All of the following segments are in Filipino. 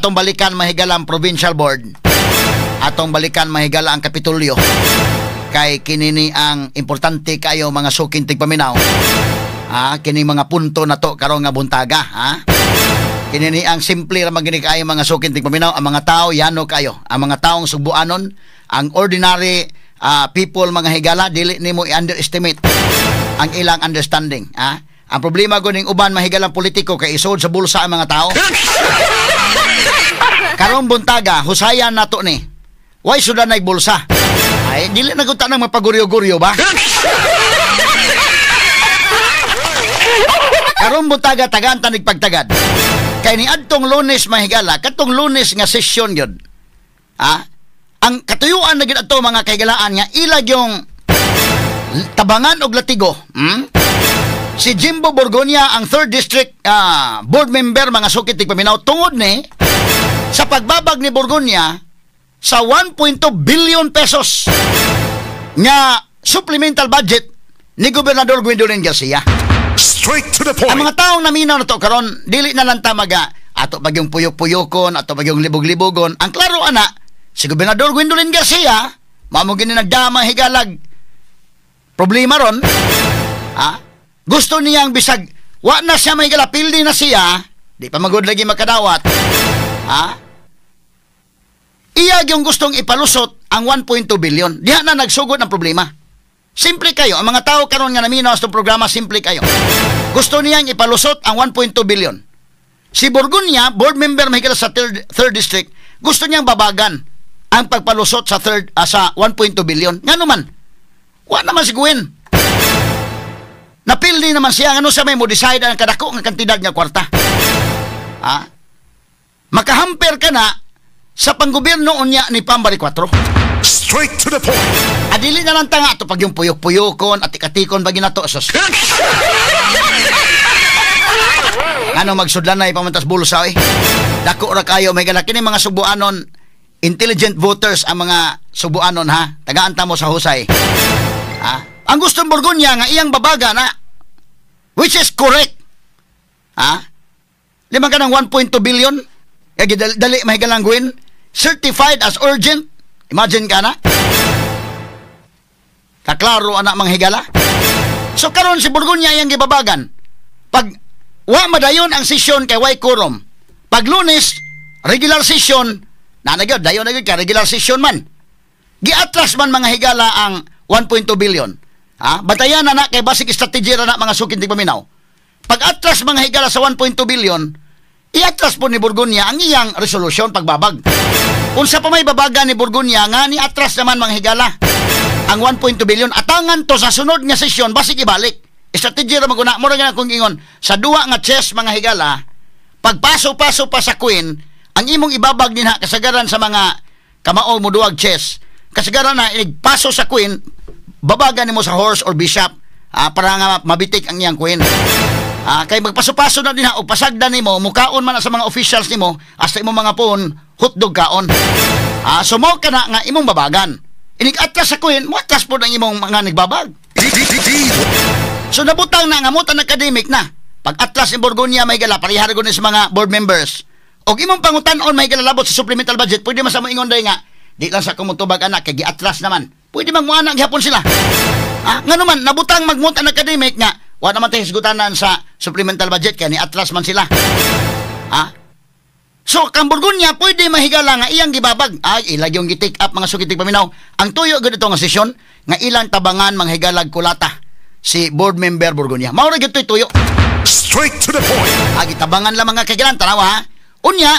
atong balikan mahigala ang provincial board, atong balikan mahigala ang Kapitolyo, kay kinini ang importante kayo mga suking tigpaminaw. Kini mga punto na to karon nga buntaga. Kinini ang simple ra magini kayo mga suking tigpaminaw. Ang mga tao yano kayo, ang mga taong Subuanon, ang ordinary people mga higala, dili nimo i-underestimate ang ilang understanding. Ang problema ko ning uban mahigalang politiko kay isod sa bulsa ang mga tao. Karong buntaga husayan nato ni. Why suda nay bulsa? Ay dili na gud tanang mapaguryo-guryo ba? Karong buntaga tagaan tanig pagtagad. Kay ni adtong Lunes mahigala, katong Lunes nga sesyon gyud. Ang katuyuan na gyud ato mga kahigalaan nga ilag yung Tabangan og Latigo. Si Jimbo Borgonia ang 3rd District board member mga sukit tigpaminaw tungod ni sa pagbabag ni Borgonia sa 1.2 billion pesos nga supplemental budget ni Gobernador Gwendolyn Garcia. Straight to the point. Ang mga taong naminaw na to karon dili na lang tamaga ato bagyong puyok-puyokon, ato bagyong libog-libogon. Ang klaro ana si Gobernador Gwendolyn Garcia mamo gini nagdama higalag problema ron. Gusto niyang bisag wa na siya may galapildi na siya, di pa magud lagi makadawat. Iya yung gustong ipalusot ang 1.2 billion. Diha na nagsugod ang problema. Simple kayo, ang mga tao karon nga naminaw sa programa, simple kayo. Gusto niyang ipalusot ang 1.2 billion. Si Borgonia, board member mahigala sa 3rd District, gusto niyang babagan ang pagpalusot sa 1.2 billion. Ngano man? Wa naman si Gwen. Napildi naman siya, ano sa may mo decide ang kadako ng kantidad nga kwarta. Makahamper ka na sa panggobyerno unya ni Pambari 4. Straight to the point. Adili na lang tanga ito pag yung puyok-puyokon at ikatikon bagi na to. Ano magsudlan na ipamantas bulsa Dako ra kayo may galaki ni mga Subuanon, intelligent voters ang mga Subuanon tagaan ta mo sa husay. Ang gusto ng Borgonia nga iyang babaga na, which is correct. Lima ka ng 1.2 billion, dali mahigalang Gwen, certified as urgent. Imagine ka na. Kaklaro anak mga higala. So karon si Borgonia iyang gibabagan. Pag wa madayon ang sesyon kay way quorum, pag Lunes, regular session, nanagod, dayon na ka, regular session man. Giatras man mga higala ang 1.2 billion. Batayan na kay basic strategy na mga sukin tigpaminaw. Pag atras mga higala sa 1.2 billion, iatras po ni Borgonia ang iyang resolution pagbabag. Unsa pa may babaga ni Borgonia nga ni atras naman mga higala ang 1.2 billion, atangan to sa sunod nga sesyon basic ibalik. Strategy ra maguna mo ra nga kung ingon sa duwa nga chess mga higala, pagpaso-paso pa sa queen, ang imong ibabag dinha kasagaran sa mga kamao mo duwag chess. Kasagaran na igpaso sa queen, babagan nimo sa horse or bishop para nga mabitik ang iyang queen. Kay magpaso-paso na din o pasagdan nimo, mukaon man sa mga officials nimo, hasta imong mga pon, hotdog kaon. So mo ka na nga imong babagan. Inig-atras sa queen, mo atras po ng imong mga nagbabag. So nabutang na nga mo tan academic na. Pag atlas ni Borgonia may gala, parihar ko sa mga board members. Og imong pangutan-on may galalabot sa supplemental budget, pwede man sa mo ingon day nga, di lang sa kumutubag anak, kay giatras naman. Pwede magmuanak gihapon sila. Ngano man nabutang magmutan academic nga wa naman tayo hisgutanan sa supplemental budget kaya ni atlas man sila. So kang Borgonia pwede mahigala nga iyang gibabag. Ilag yung gitik up mga sukitig paminaw. Ang tuyo gud ito nga sesyon nga ilang tabangan mga higalag kulata si board member Borgonia. Mao ra gyud tuyo. Straight to the point. Gitabangan lang mga kagilan tanawa. Unya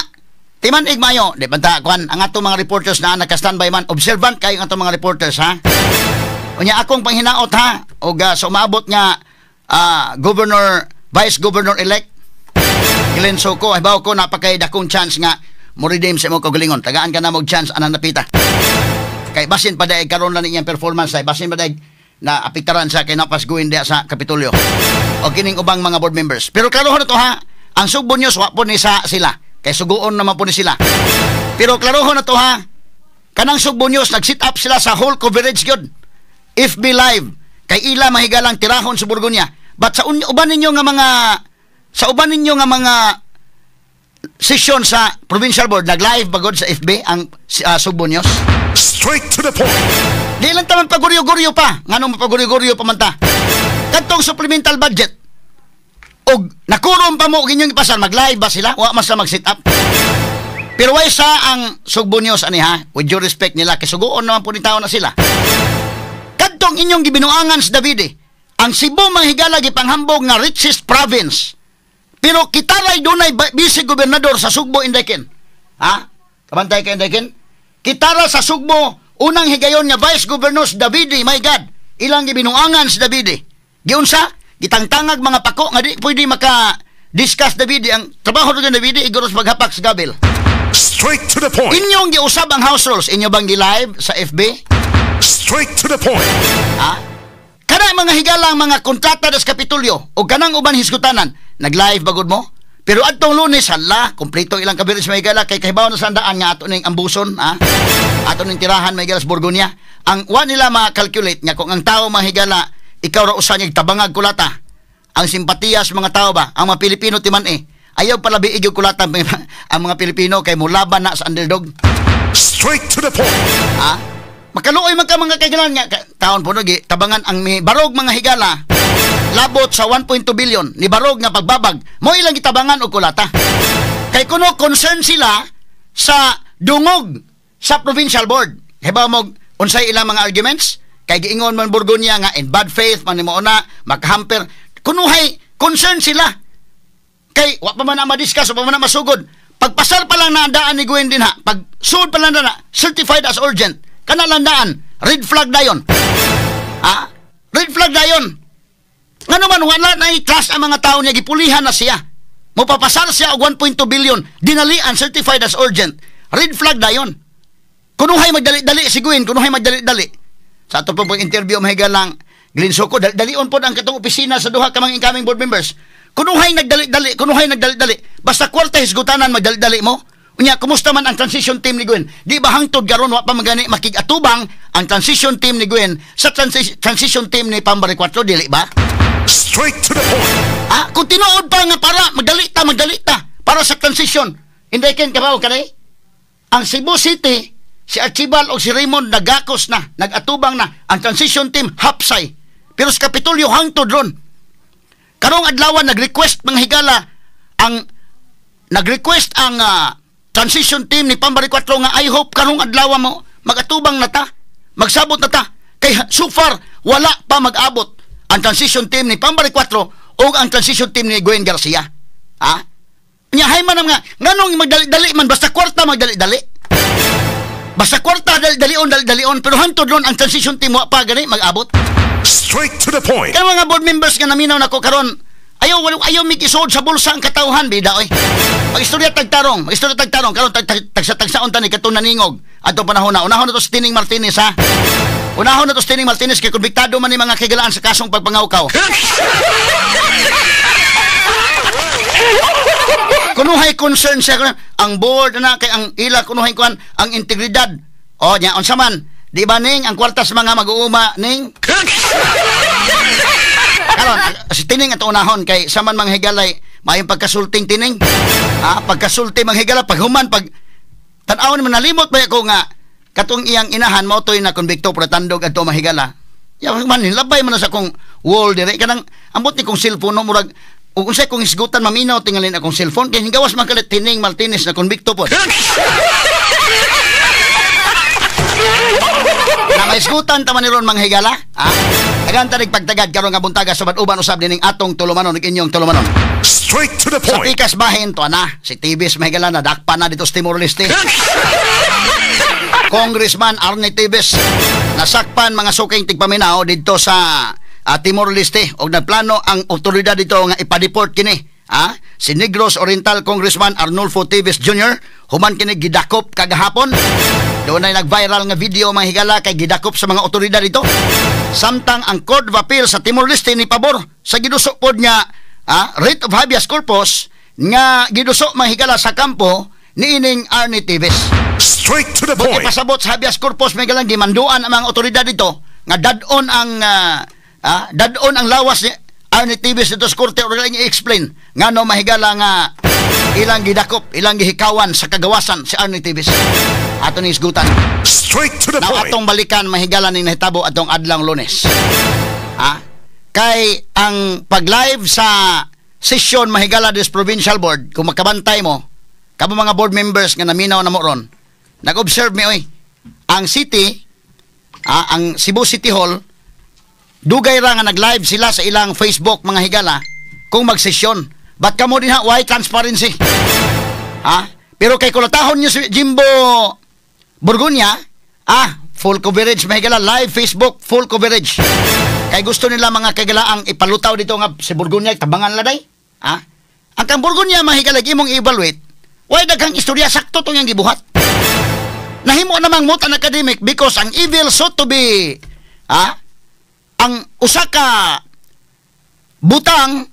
timan igmayo, di banta kuan ang ato mga reporters na naka-standby man, observant kayo ang ato mga reporters Unya akong panghinaot og sa umabot nga Governor, Vice Governor elect Glenn Soco, habaw ko napakay dakong chance nga mo redeem sa imong kagalingon. Tagaan ka na mo chance anan napita. Kay basin pa daig karon na niyang performance basin pa daig na apektaran sa kay napas guin dia sa Kapitolyo. O kining ubang mga board members. Pero klarohon na to ang Sugbo News wa po ni sa sila. Kay suguon naman po ni sila. Pero klarohon na to kanang Sugbo News nag-sit up sila sa whole coverage gyud. FB Live kay ila mahigalang tirahon sa Borgonia. But sa uban ninyo nga mga session sa provincial board, nag-live bagod sa FB ang Sugbo News. Straight to the point. Di lang taman paguryo-guryo pa. Nganong mapaguryo-guryo pa man ta. Kantong supplemental budget. Og nakurom pa mo ginyong ipasal, mag-live ba sila? Wa mas na mag-sit up. Pero way sa ang Sugbo News ani ha, with due respect nila, kisugoon naman po ni tao na sila. Kantong inyong gibinuangan sa Davide, ang Cebu manghigala gipanghambog nga richest province. Pero kitaray dunay vice gobernador sa Sugbo Inday-Ken. Ha? Kabantay ka Inday-Ken? Kitara sa Sugbo, unang higayon nga vice governor si Davide, my God. Ilang gibinuangan si Davide. Giunsa, gitangtangag mga pako nga di pwede maka-discuss Davide. Ang trabaho rin Davide, iguros maghapak sa gabil. Straight to the point. Inyong giusab ang house rules. Inyo bang gi-live sa FB? Straight to the point. Ha? Kana mga higalang mga kontrata des Kapitulyo o kanang uban hisgutanan, nag-live bagod mo? Pero atong Lunes, hala, kompleto ilang kabiris may higala, kay kahibaw na sandaan nga ato ning ambuson, ha? Ato ning tirahan may higala sa Borgonia. Ang wa nila ma-calculate nga kung ang tao mahigala, ikaw ra usa niya tabangag kulata. Ang simpatiya sa mga tao ba, ang mga Pilipino timan ayaw pala biig yung kulata ang mga Pilipino kay mulaban na sa underdog. Straight to the point. Ha? Makaluoy man ka mga kaigalan nga taon po nogi tabangan ang may barog mga higala labot sa 1.2 billion ni barog nga pagbabag mo ilang gitabangan og kulata kay kuno concern sila sa dungog sa provincial board. Hibaw mo unsay ilang mga arguments kay giingon man Borgonia nga in bad faith man nimo na makahamper kunuhay concern sila kay wa pa man na madiscuss wa pa man na masugod pagpasar pa lang na daan ni Gwen din ha pag sud pa lang na certified as urgent kanalandaan, red flag dayon. Ha? Red flag dayon. Nga naman, wala na i-trust ang mga tao niya, gipulihan na siya. Mupapasar siya og 1.2 billion, dinalian, certified as urgent. Red flag dayon. Kunuhay magdali-dali, siguin, kunuhay magdali-dali. Sa ito po interview, mahiga lang, Glinsoko, dalion po ang katong opisina sa duha ka mga incoming board members. Kunuhay nagdali-dali. Basta kwarta hisgutanan, magdali-dali mo. Unya, kumusta man ang transition team ni Gwen? Di ba hangtod garon wa pa magani makigatubang ang transition team ni Gwen sa transition team ni Pambari 4, dili ba? Straight to the point. Kung tinuod pa nga para magdali ta para sa transition. Hindi ken kabaw kanay. Ang Cebu City, si Archibald o si Raymond nagakos na, nagatubang na ang transition team hapsay. Pero sa Kapitolyo hangtod ron. Karong adlawan nag-request mga higala ang transition team ni Pambari 4 nga I hope karong adlaw mo magatubang na ta, magsabot na ta. Kay so far wala pa mag-abot ang transition team ni Pambari 4 o ang transition team ni Gwen Garcia. Ha? Nya hay man nga nganong magdali-dali man basta kwarta magdali-dali. Basta kwarta dali-dalion pero hantod ron ang transition team wa pa gani mag-abot. Straight to the point. Kaya mga board members nga naminaw nako karon ayaw mikisod sa bulsa ang katawhan bida oy. Magistorya tagtarong karon tagsa-tagsaon ta ni katong naningog adto panahon na unahon na to si Tining Martinez ha. Unahon na to si Tining Martinez kay konbiktado man ni mga kagalaan sa kasong pagpangawkaw. Kunuhay concern siya ang board na kay ang ila kunuhay kuan ang integridad. O nya unsa man di ba ning ang kwartas mga mag-uuma ning karon si Tining ato unahon kay saman mga higalay mayong pagkasulting Tining. Pagkasulti mga higala paghuman pag tan-awon man nalimot ba ko nga katong iyang inahan mo toy na konbikto pretandog adto mga higala. Ya man labay man sa kong wall dire kanang ambot ni kong cellphone no murag ug unsay kong isgutan maminaw tingalin akong cellphone kay hingawas man kalit Tining Martinez na konbikto pod. Na may isgutan taman ni ron mga higala. Dagan tanig pagtagad karon nga buntaga sa uban usab dining atong tulumanon ug inyong tulumanon. Straight to the Sa point. pikas bahin to na si Tibis mahigala na dakpa na dito sa Timor-Leste. Congressman Arnie Tibis nasakpan mga suking tigpaminaw dito sa Timor-Leste og nagplano ang otoridad dito nga ipadeport kini. Si Negros Oriental Congressman Arnulfo Tibis Jr. human kini gidakop kagahapon. Doon ay nag-viral nga video mga higala kay gidakop sa mga otoridad dito. Samtang ang Court of Appeal sa Timor-Leste ni pabor sa gidusok pod nga writ of habeas corpus nga gidusok mga higala sa kampo ni ining Arnie Tibis. Straight to the Buti point. pasabot sa habeas corpus may galang gimanduan ang mga otoridad dito nga dadon ang lawas ni Arnie Tibis dito sa korte o lang i-explain ngano mahigala nga ilang gidakop, ilang gihikawan sa kagawasan si Arnie Tibis. Ato ni isgutan. Straight to the Now point. atong balikan mahigala ning nahitabo atong adlang Lunes. Ha? Kay ang pag-live sa session mahigala des provincial board, kung makabantay mo, kamo mga board members nga naminaw na mo ron, nag-observe mi oy. Ang city, ang Cebu City Hall, dugay ra nga nag-live sila sa ilang Facebook mga higala kung magsesyon. Ba't kamo din ha, why transparency? Ha? Pero kay kulatahon niyo si Jimbo Burgunya, full coverage mahigala, live Facebook, full coverage. Kay gusto nila mga kagalaang ipalutaw dito nga si Burgunya, tabangan laday. Ha? Ang kang Burgunya mahigala, imong i-evaluate, why daghang istorya sakto tong yang gibuhat. Nahimo namang mutan academic because ang evil sought to be, ang usa ka butang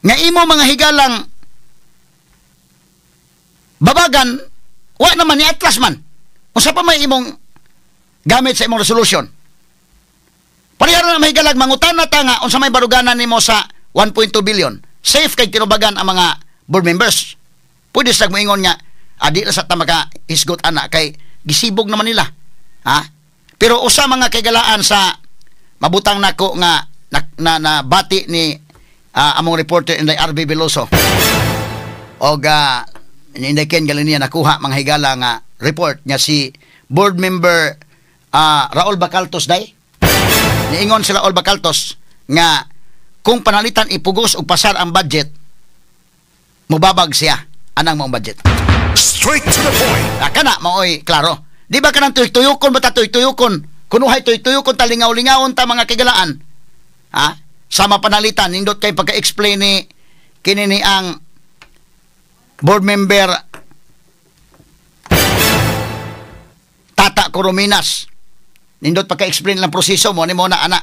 nga imo mga higalang babagan, wa naman ni atlas man. Usa pa may imong gamit sa imong resolution. Parehara na mahigalag mangutan na ta nga unsa may baruganan nimo sa 1.2 billion. Safe kay tinubagan ang mga board members. Pwede sa moingon nga adi na sa ta maka isgot ana kay gisibog naman nila. Ha? Pero usa mga kagalaan sa mabutang nako nga na bati ni among reporter Inday RB Veloso. Og Inday Ken galing niya nakuha mga higala nga report niya si board member Raul Bacaltos day. Niingon sila Raul Bacaltos nga kung panalitan ipugos og pasar ang budget, mubabag siya anang mong budget. Straight to the point. Kana maoy klaro. Di ba kanang tuyok-tuyokon bata tuyok-tuyokon? Kunuhay tuyok-tuyokon talingaw-lingawon ta mga kagalaan. Ha? Sama panalitan nindot kay pagka-explain ni kini ni ang board member Tata Corominas. Nindot pagka-explain lang proseso mo ni mo na ana.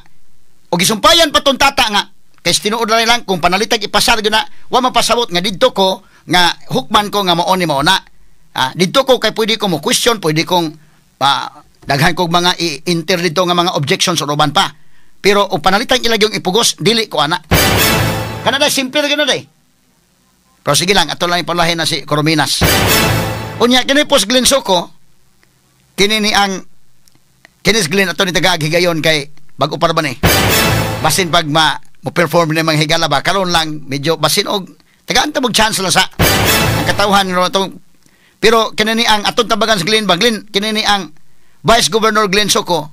O gisumpayan pa tong tata nga kay tinuod lang kung panalitag ipasar gyud na wa mapasabot nga didto ko nga hukman ko nga mao ni mo na. Didto ko kay pwede ko mo question, pwede kong daghan kog mga i-enter dito nga mga objections o uban pa. Pero o panalitan ilag yung ipugos, dili ko ana. Kana day simple ra gyud day. Pero sige lang, ato lang ipalahin na si Corominas. Unya kini post Glenn Soko, kini ni ang Kinis Glenn ato ni taga-higayon kay bago para ba ni. Basin pag mo perform ni mga higala ba karon lang medyo basin og tagaan ta mog chance lang sa ang katawhan ro to. Pero kini ni ang aton tabagan sa Glenn ba Glenn kini ni ang Vice Governor Glenn Soko.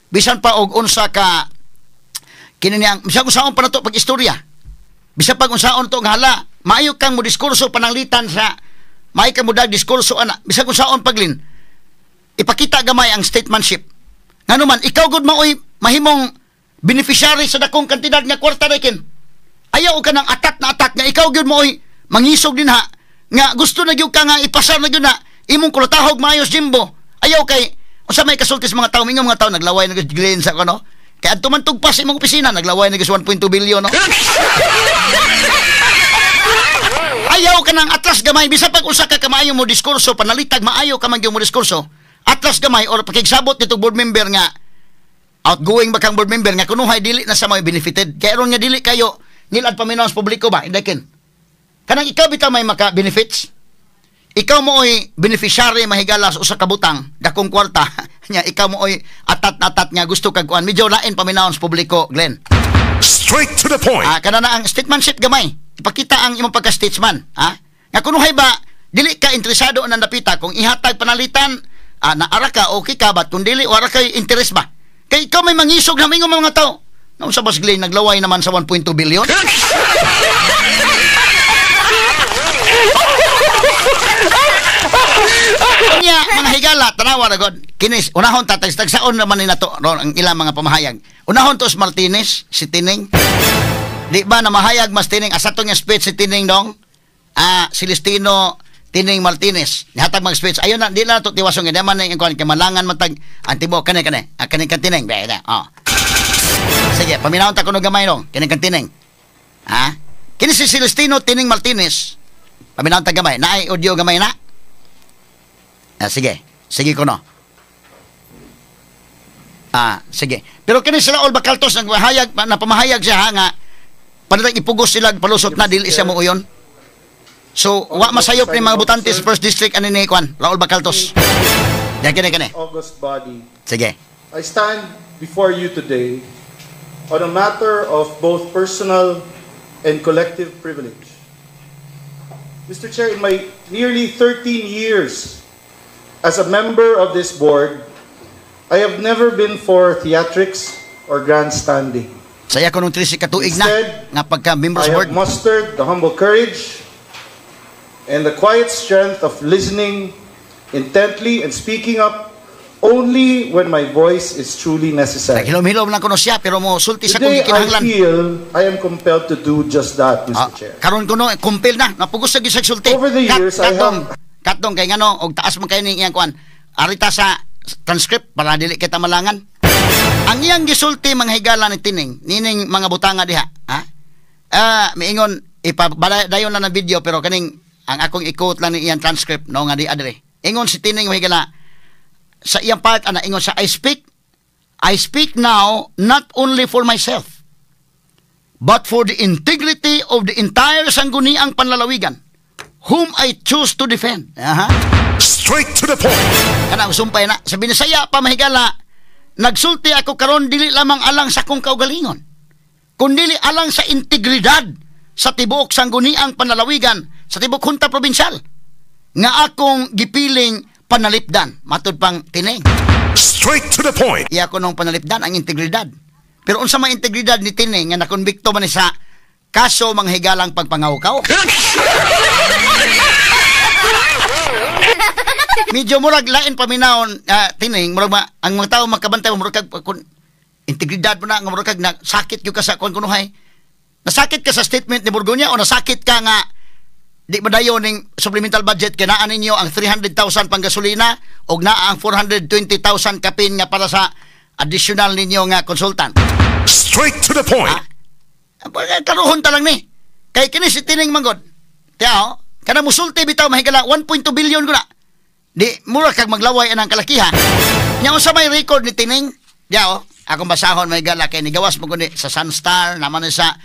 Bisan pa og unsa ka kini ni ang bisan unsaon pa nato pag istorya. Bisan pag unsaon to hala, maayo kang mo diskurso pananglitan sa may ka mo dag diskurso ana. Bisan unsaon paglin. Ipakita gamay ang statesmanship. Nga naman, ikaw gud maoy mahimong beneficiary sa dakong kantidad nga kwarta rekin. Ayaw ka ng atat na atat nga ikaw gud maoy mangisog din ha. Nga gusto na gyud ka nga ipasar na gyud na imong kulatahog maayos Jimbo. Ayaw kay usa may kasulti sa mga tawo, mingong mga tawo naglaway na gyud Glenn sa kono. Kay adto man tugpas imong opisina naglaway na gyud 1.2 billion no. Ayaw ka ng atlas gamay bisan pag usa ka kamayo mo diskurso panalitag maayo ka man gyud mo diskurso. Atlas gamay or pakigsabot nitong board member nga outgoing ba kang board member nga kunuhay dili na sa may benefited kaya ron nga dili kayo nilad paminaw sa publiko ba idakin kanang ikaw bitaw may maka benefits ikaw mo oy beneficiary mahigala sa usa ka butang dakong kwarta nya ikaw mo oy atat nga gusto kag kuan medyo lain paminaw sa publiko Glenn. Straight to the point. Kana na ang statesmanship gamay ipakita ang imong pagka-statesman nga kunuhay ba dili ka interesado na napita kung ihatag panalitan na ara ka okay ka ba kung dili o ara kay interest ba kay ikaw may mangisog na mingong mga tao na sa Bas Glenn naglaway naman sa 1.2 billion. Nya mga higala tanawa ra god kinis unahon tatagsaon naman ni nato ron ang ilang mga pamahayag unahon tos Martinez si Tining di ba na mahayag mas Tining asa to nga speech si Tining dong Celestino Tining Martinez nihatag mag speech ayon na di na to tiwasong nga man ang kuan kamalangan matag antibo kani kan Tining ba sige paminawon ta kuno gamay no kani kan Tining kini si Celestino Tining Martinez paminawon ta gamay naay audio gamay na sige kuno sige pero kini sila all Bacaltos nang mahayag na pamahayag siya nga panatag ipugos sila palusot na dili siya mo uyon So, wa masayop ni mga butante sa First District ani ni Kwan, Raul Bacaltos. Yan kini. August body. Sige. I stand before you today on a matter of both personal and collective privilege. Mr. Chair, in my nearly 13 years as a member of this board, I have never been for theatrics or grandstanding. Saya ko nung 13 katuig na Instead, nga pagka members I board. have mustered the humble courage and the quiet strength of listening intently and speaking up only when my voice is truly necessary. Hilom-hilom lang kuno siya pero mo sulti sa kung Today, I kinahanglan. feel I am compelled to do just that, Mr. Chair. Karon kuno kumpil na napugos sa gisag sulti. Over the years, I have... Katong kay ngano og taas man kay ning iyang kuan. Arita sa transcript para dili kita malangan. Ang iyang gisulti mga higala ni Tining, nining mga butanga diha, ha? Miingon ipabadayon na ng video pero kaning ang akong i-quote lang ni iyang transcript no nga di adre. Ingon si Tining mga higala sa iyang part ana ingon sa I speak now not only for myself but for the integrity of the entire sangguniang panlalawigan whom I choose to defend. Aha. Straight to the point. Kanang sumpay na sa Binisaya pa mahigala. Nagsulti ako karon dili lamang alang sa kong kaugalingon, kundi alang sa integridad sa tibuok sangguniang panlalawigan sa tibuok hunta probinsyal nga akong gipiling panalipdan matud pang Tining. Straight to the point. Iya ko nung panalipdan ang integridad. Pero unsa man integridad ni Tining nga nakonbikto man ni sa kaso manghigalang pagpangawkaw. Medyo murag lain paminawon Tining murag ang mga tao magkabantay murag kag integridad mo na nga murag kag nasakit gyud ka sa kunuhay. Nasakit ka sa statement ni Borgonya o nasakit ka nga di madayon ning supplemental budget kay naa ninyo ang 300,000 pang gasolina og naa ang 420,000 kapin nga para sa additional ninyo nga consultant. Straight to the point. Karuhon ta lang ni. Kay kini si Tining manggod. Tiao, kana musulti bitaw mahigala 1.2 billion guna. Di mura kag maglaway anang kalakihan. Nya unsa may record ni Tining? Tiao, akong basahon mahigala kay nigawas mo kundi sa Sunstar, naman ni sa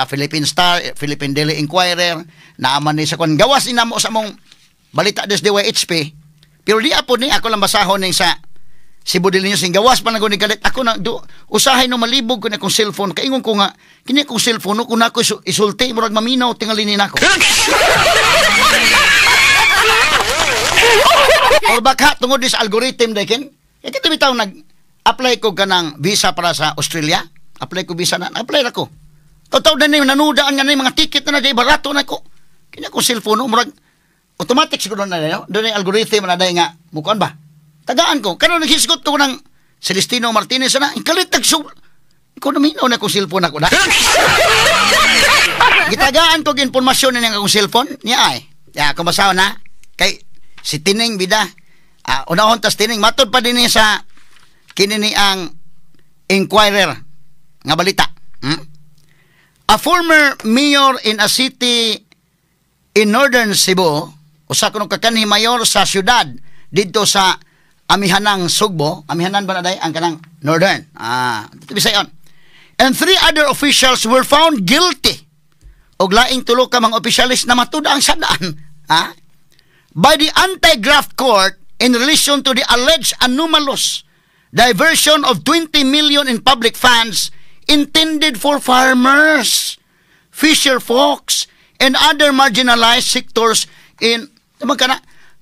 Philippine Star, Philippine Daily Inquirer, naaman ni sa kon gawas ni namo sa mong balita des DYHP. Pero di apod ni ako lang basahon ning sa Cebu Daily News sing gawas pa na guni galit ako na usahay no malibog ko na kong cellphone kaingon ko nga kini kong cellphone no kun ako isulti murag maminaw tingalini nako. Or baka tungod sa algorithm dakin kaya bitaw nag-apply ko kanang visa para sa Australia. Apply ko visa na. Apply ako. Totoo na niyo, nanudaan nga na mga ticket na na barato na ko. Kanya ko cellphone, no? Murag, automatic siguro na na, doon yung algorithm na dahil nga, mukuan ba? Tagaan ko. Kano naghisgot ko ng Celestino Martinez na, ikalit tagsul. Ikaw naminaw na kong cellphone ako na. Gitagaan ko informasyon na akong cellphone, niya ay. Ya, kumasaw na. Kay, si Tining bida. Unahon tas Tining, matod pa din niya sa kinini ang Inquirer nga balita. A former mayor in a city in northern Cebu, usa kuno kakanhi mayor sa syudad didto sa Amihanang Sugbo, Amihanan ba na day ang kanang northern. Dito Bisayon. And 3 other officials were found guilty. Og laing tulo ka mga opisyalis na matud ang sadaan, by the anti-graft court in relation to the alleged anomalous diversion of 20 million in public funds intended for farmers, fisher folks, and other marginalized sectors in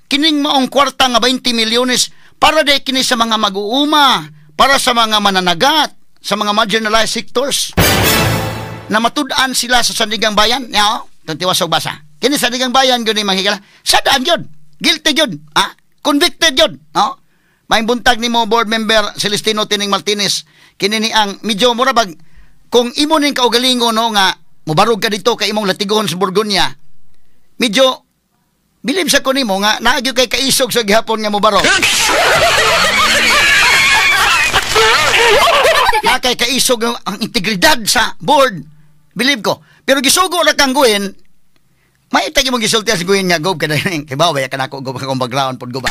kining maong kwarta nga 20 milyones para day kini sa mga mag-uuma, para sa mga mananagat, sa mga marginalized sectors na matud-an sila sa Sandigang Bayan. Tantiwas og basa. Kini sa Sandigang Bayan gyud ni manghigala. Sadaan gyud. Guilty gyud. Convicted gyud. No? May buntag ni mo board member Celestino Tining Martinez kini ni ang medyo murabag kung imo ning kaugalingon no nga mubarog ka dito kay imong latigon sa Borgonya medyo bilib sa ko nimo nga naagyo kay kaisog sa gihapon nga mubarog na kay kaisog ang integridad sa board bilib ko pero gisugo ra kang guin may tagi mo gisulti sa guin nga gob kada kay baway ka nako gob akong background pod gob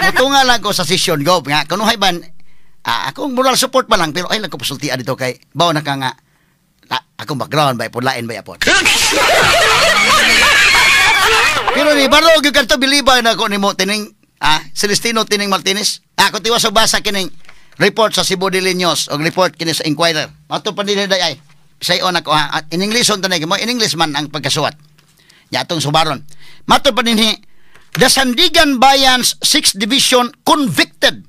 mutunga lang ko sa session gob nga kunuhay ban akong moral support pa lang pero ay lang ko pasultian dito kay bawo na ka nga Akong background ba pudlain ba yapon. Pero ni baro gyud kanto biliban ako nimo tining Celestino Tining Martinez. Ako tiwas og basa kining report sa Cebu Daily News o report kini sa Inquirer. Mato pa dinhi day ay. Sayon ako in English on tanay mo in English man ang pagkasuwat. Ya atong subaron. Mato pa dinhi the Sandigan Bayan's 6th Division convicted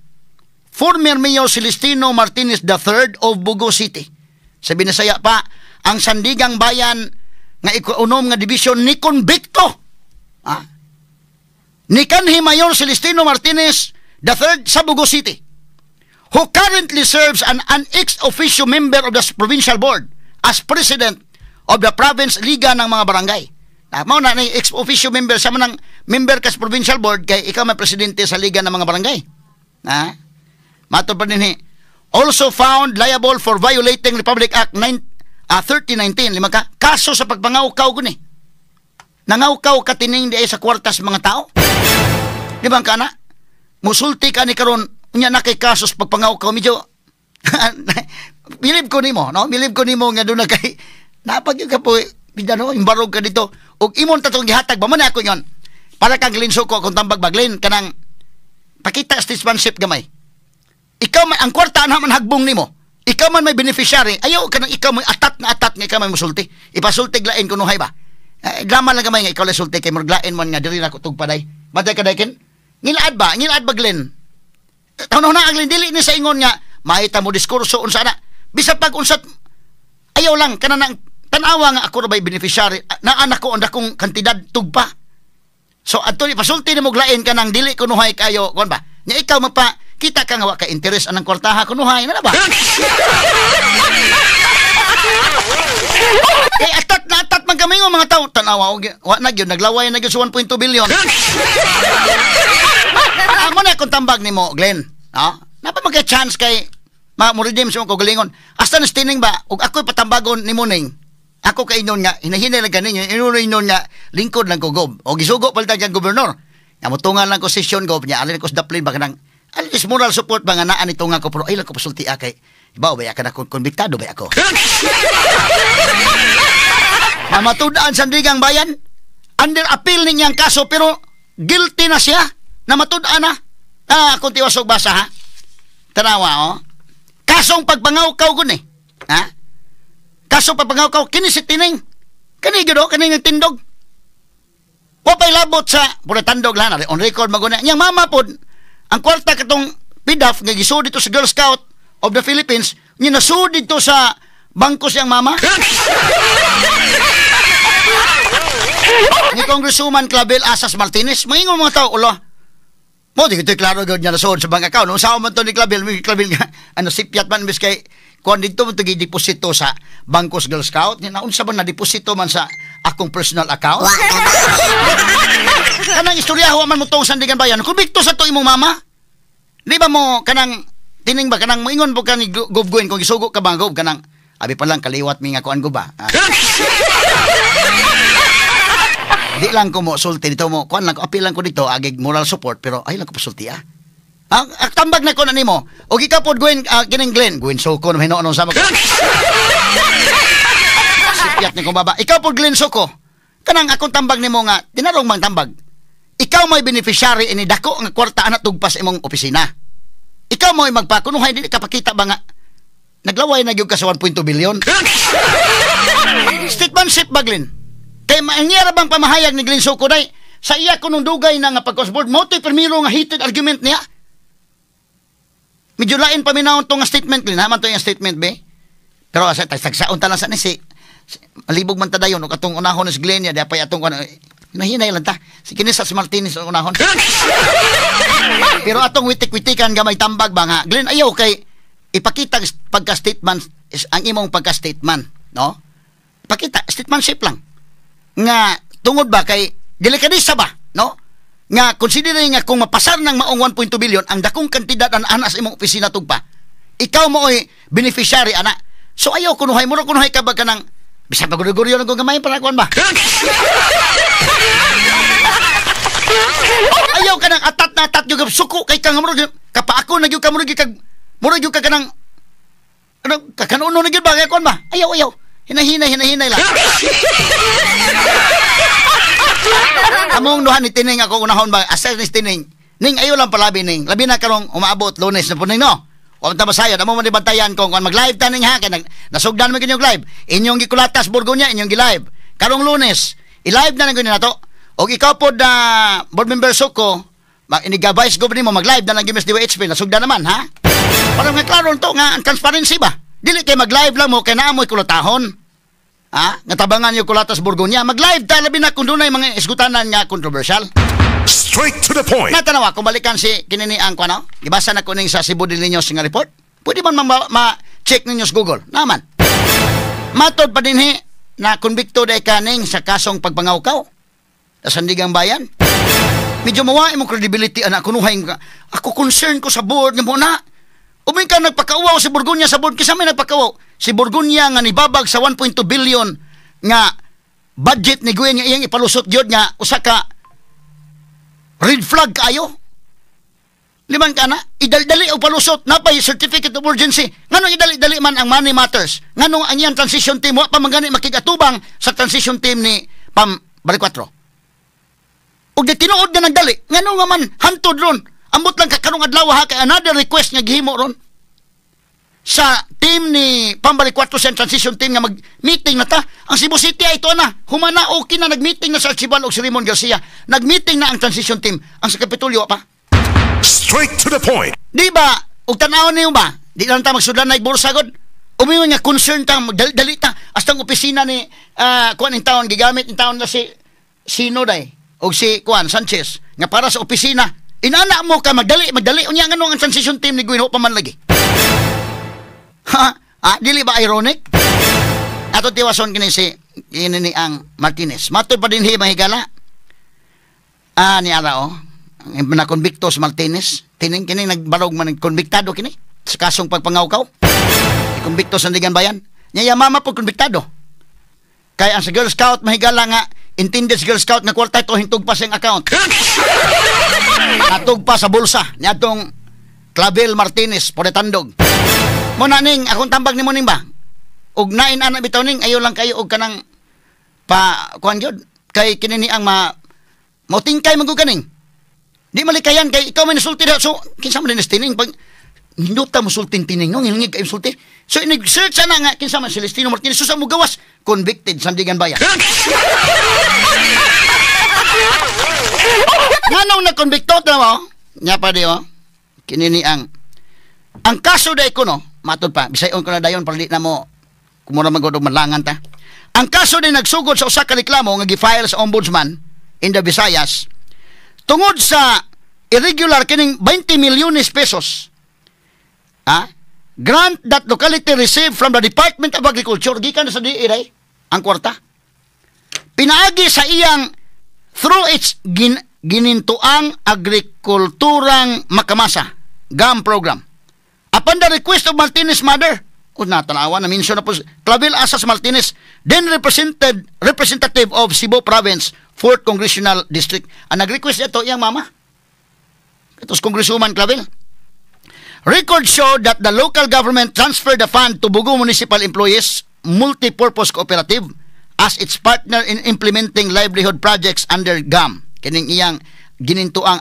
former Mayor Celestino Martinez III of Bugo City. Sa Binasaya pa, ang Sandigang Bayan nga ikuunom nga division ni konbikto. Ni kanhi Mayor Celestino Martinez III sa Bugo City, who currently serves an ex-officio member of the provincial board as president of the province liga ng mga barangay. Mao na ni ex-officio member sa manang member ka sa provincial board kay ikaw may presidente sa liga ng mga barangay. Mato pa dinhi, also found liable for violating Republic Act 3019. Lima ka kaso sa pagpangawkaw guni. Nangawkaw ka tining di ay sa kwartas mga tao. Di ba kana? Musulti ka ni karon unya na kay kaso sa pagpangawkaw medyo bilib ko nimo, no? Bilib ko nimo nga doon na kay napag ka po bidano imbarog ka dito ug imon tatong gihatag ba man ako yon. Para kang linso ko kung tambag baglin kanang pakita statesmanship gamay. Ikaw man ang kwarta na man hagbong nimo. Ikaw man may beneficiary, ayaw ka nang ikaw may atat nga ikaw may musulti. Ipasulti lain kuno hay ba? Drama lang gamay nga ikaw la sulti kay murglain man nga diri na ko tugpaday. Matay ka dayken? Ngilaad ba Glen? Tawno na ang dili ni sa ingon nga mahita mo diskurso unsa na. Bisag pag unsat ayaw lang kanang tanawa nga ako ra bay beneficiary na anak ko onda kong kantidad tugpa. So adto ni pasulti ni muglain kanang dili kuno hay kayo kon ba? Nya ikaw mapa kita ka nga wa ka interes anang kwartaha kunuhay na ba? Atat man kami mga tao tanawa wa na gyud naglaway na gyud sa 1.2 billion. Amo na kung tambag nimo Glenn, no? Napa magka chance kay mo redeem sa ko galingon. Hasta na stining ba ug ako'y patambagon nimo ning. Ako kay inon nga hinahinay lang ganin inon nga lingkod lang ko gob. O gisugo palta kang gobernador. Nga motungan lang ko session gob nya alin ko sa daplin ba kanang at least moral support ba nga naan ito nga ko pero ay lang ko pasulti kay ibaw ba ka na konbiktado ba ako. Namatudaan Sandigang Bayan under appeal ninyang kaso pero guilty na siya namatudaan na kung tiwasog basa ha tanawa kasong pagpangawkaw ko ni kasong pagpangawkaw kini si Tining kani gyud kani nga tindog wapay labot sa pura tandog lang on record maguna niyang mama pod ang kwarta katong PDAF nga gisud dito sa Girl Scout of the Philippines niya nasud dito sa bangko siyang mama. Ni Congresswoman Clavel Asas Martinez maingon mga tao ulo mo di kito klaro gud niya nasud sa bank account no sao man to ni Clavel nga sipyat man bis kay kuan dito mo tigi deposito sa bangko sa Girl Scout ni naunsa ba na deposito man sa akong personal account. Kanang istorya man mo tong Sandigan Bayan kumbikto sa to imong mama. Di ba mo kanang tining ba kanang moingon po kani gubguin kung isugo ka bang gob kanang abi pa lang kaliwat mi nga kuan go ba. Di lang ko mo sulti dito mo kuan lang ko apil lang ko dito agig moral support pero ay lang ko pasulti ang tambag na ko na nimo og ikapod Gwen kining Glenn Soko no hinoon sa mga sipyat ni ko baba ikapod Glenn Soko kanang akong tambag nimo nga tinarong mang tambag ikaw may beneficiary ini dako nga kwarta na tugpas imong opisina ikaw mo magpakunuhay dili ka pakita ba nga naglaway na gyud ka sa 1.2 billion. Statementship ba Glenn kay maangyara bang pamahayag ni Glenn Soko day sa iya kunong dugay na nga pagkosboard mo to'y primero nga heated argument niya. Medyo lain paminawon to nga statement Glenn haman to yung statement be pero asa tagsaon ta lang sa nisi malibog man ta dayon ug atong unahon ni Glenn ya dapay atong nahinay lang ta si Kinisas Martinez ang unahon. Pero atong witik-witikan gamay tambag ba nga Glenn ayaw kay ipakita pagka-statement ang imong pagka-statement no pakita statementship lang nga tungod ba kay delikadisa ba no nga considering nga kung mapasar ng maong 1.2 billion ang dakong kantidad ang anas imong opisina tugpa ikaw mo ay beneficiary ana so ayaw kunuhay mo kunuhay ka ba kanang bisag paguruguryo ng gamay para kuan ba. Ayaw ka nang atat na atat yung suko kay kang murag kapaako na yung kamurag kag murag yung kanang ano kakanuno na gyud ba kay kuan ba ayaw Hinahinay lang. Among duhan ni Tining ako unahon ba, asal ni Tining. Ning ayo lang palabi ning. Labi na karong umaabot Lunes na puning no. Wa ta masayod amo man bantayan kung mag-live ta ning ha kay nasugdan man kinyong live. Inyong gikulatas Burgonya inyong gi-live. Karong Lunes, i-live na gyud nato. Og ikaw pod na board member Suko, iniga-vice governor mo mag-live na lang gimes DWHP nasugdan naman ha. Para nga klaro to nga ang transparency ba. Dili kay mag-live lang mo kay naamoy kulatahon. Ha? Nga tabangan yung kulatas Burgonya. Mag-live ta labi na kung dunay mga isgutanan nga controversial. Straight to the point. Natanawa, kung balikan si kinini ang ano, gibasa na ko ning sa Cebu Daily News nga report. Pwede man ma-check ninyo sa Google. Naman. Matod pa dinhi na konbikto day kaning sa kasong pagpangawkaw sa Sandigang Bayan. Medyo mawain mo credibility anak kunuhay ka. Ako concern ko sa board nga mo na. Uming ka nagpakauwaw si Burgonya sa board. Kisa may nagpakauwaw. Si Burgonya nga nibabag sa 1.2 billion nga budget ni Gwen nga iyang ipalusot yun nga usa ka red flag kayo. Liman ka na, idali-dali o palusot, napay certificate of urgency. Ngano idali-dali man ang money matters. Ngano ang iyang transition team, wa pa magani makigatubang sa transition team ni Pam Baricuatro. Og di tinuod na nagdali, ngano nga man, hantod ron. Ambot lang kakarong adlaw ha, kay another request nga gihimo ron. Sa team ni Pam Baricuatro sa transition team nga mag-meeting na ta. Ang Cebu City ay ito na, humana okay na nag-meeting na sa Archibal o si Raymond Garcia. Nag-meeting na ang transition team. Ang sa Kapitolyo pa. Straight to the point. Di ba, og tanawon niyo ba, di lang ta magsudan na ibursagod. Umiwan nga concern ta, magdali ta, hasta ang opisina ni, kuan ng taon, gigamit ng taon na si Sino day, o si Kuan Sanchez, nga para sa opisina. Inana mo ka, magdali, unya nga nung ang transition team ni Guino pa man lagi. Dili ba ironic? Ato tiwason kini si ini ang Martinez. Matod pa din mahigala. Ni Arao, na konbikto si Martinez. Tining kini nagbarog man konbiktado kini sa kasong pagpangawkaw. Konbikto sa Sandigan Bayan. Nya mama po konbiktado. Kay ang sa Girl Scout mahigala nga intended Girl Scout nga kwarta ito hintug pa sa account. Natug pa sa bulsa niadtong Clavel Martinez Poretandog. Mo na ning akong tambag nimo ning ba? Og nain ana bitaw ning ayo lang kayo og kanang pa kuan gyud kay kini ang tingkay man gud kaning. Di malikayan kay ikaw may nasulti daw so kinsa man ni Tining pag hinduta mo sultin Tining no ngilingig kay sulti. So nag-search ana nga kinsa man Celestino Martinez so sa mo gawas convicted Sandigan Bayan. Nganong na konbikto ta mo? Nya pa di kini ang kaso day ko no matod pa bisayon ko na dayon para di na mo kumura magod og malangan ta. Ang kaso din nagsugod sa usa ka reklamo nga gi-file sa ombudsman in the Visayas tungod sa irregular kining 20 milyones pesos grant that locality received from the Department of Agriculture gikan sa DA ang kwarta pinaagi sa iyang through its ginintuang agrikulturang makamasa GAM program. Upon the request of Martinez mother, natanawa na mention na po Clavel Asas Martinez, then representative of Cebu Province 4th Congressional District. Ang nag-request ito iyang mama. Ito si Congresswoman Clavel. Records show that the local government transferred the fund to Bugo Municipal Employees Multipurpose Cooperative as its partner in implementing livelihood projects under GAM. Kining iyang ginintuang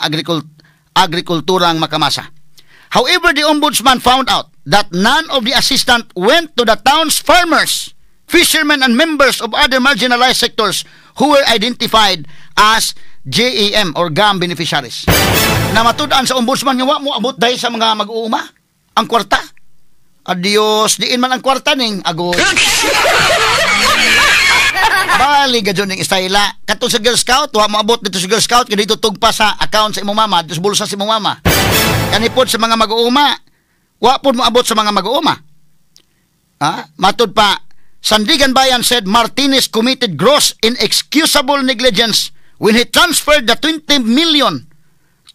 agrikulturang makamasa. However, the ombudsman found out that none of the assistants went to the town's farmers, fishermen, and members of other marginalized sectors who were identified as JAM or GAM beneficiaries. Namatudan sa ombudsman nga mo abot dahil sa mga mag-uuma ang kwarta. Adios, diin man ang kwarta ning agod. Bali gadyon ning istayla. Katong sa Girl Scout, wa mo abot dito sa Girl Scout kay dito tugpa sa account sa imong mama, dito sa bulsa sa imong mama. Kanipod sa mga mag-uuma, wa pod mo abot sa mga mag-uuma. Matod pa, Sandigan Bayan said Martinez committed gross inexcusable negligence when he transferred the 20 million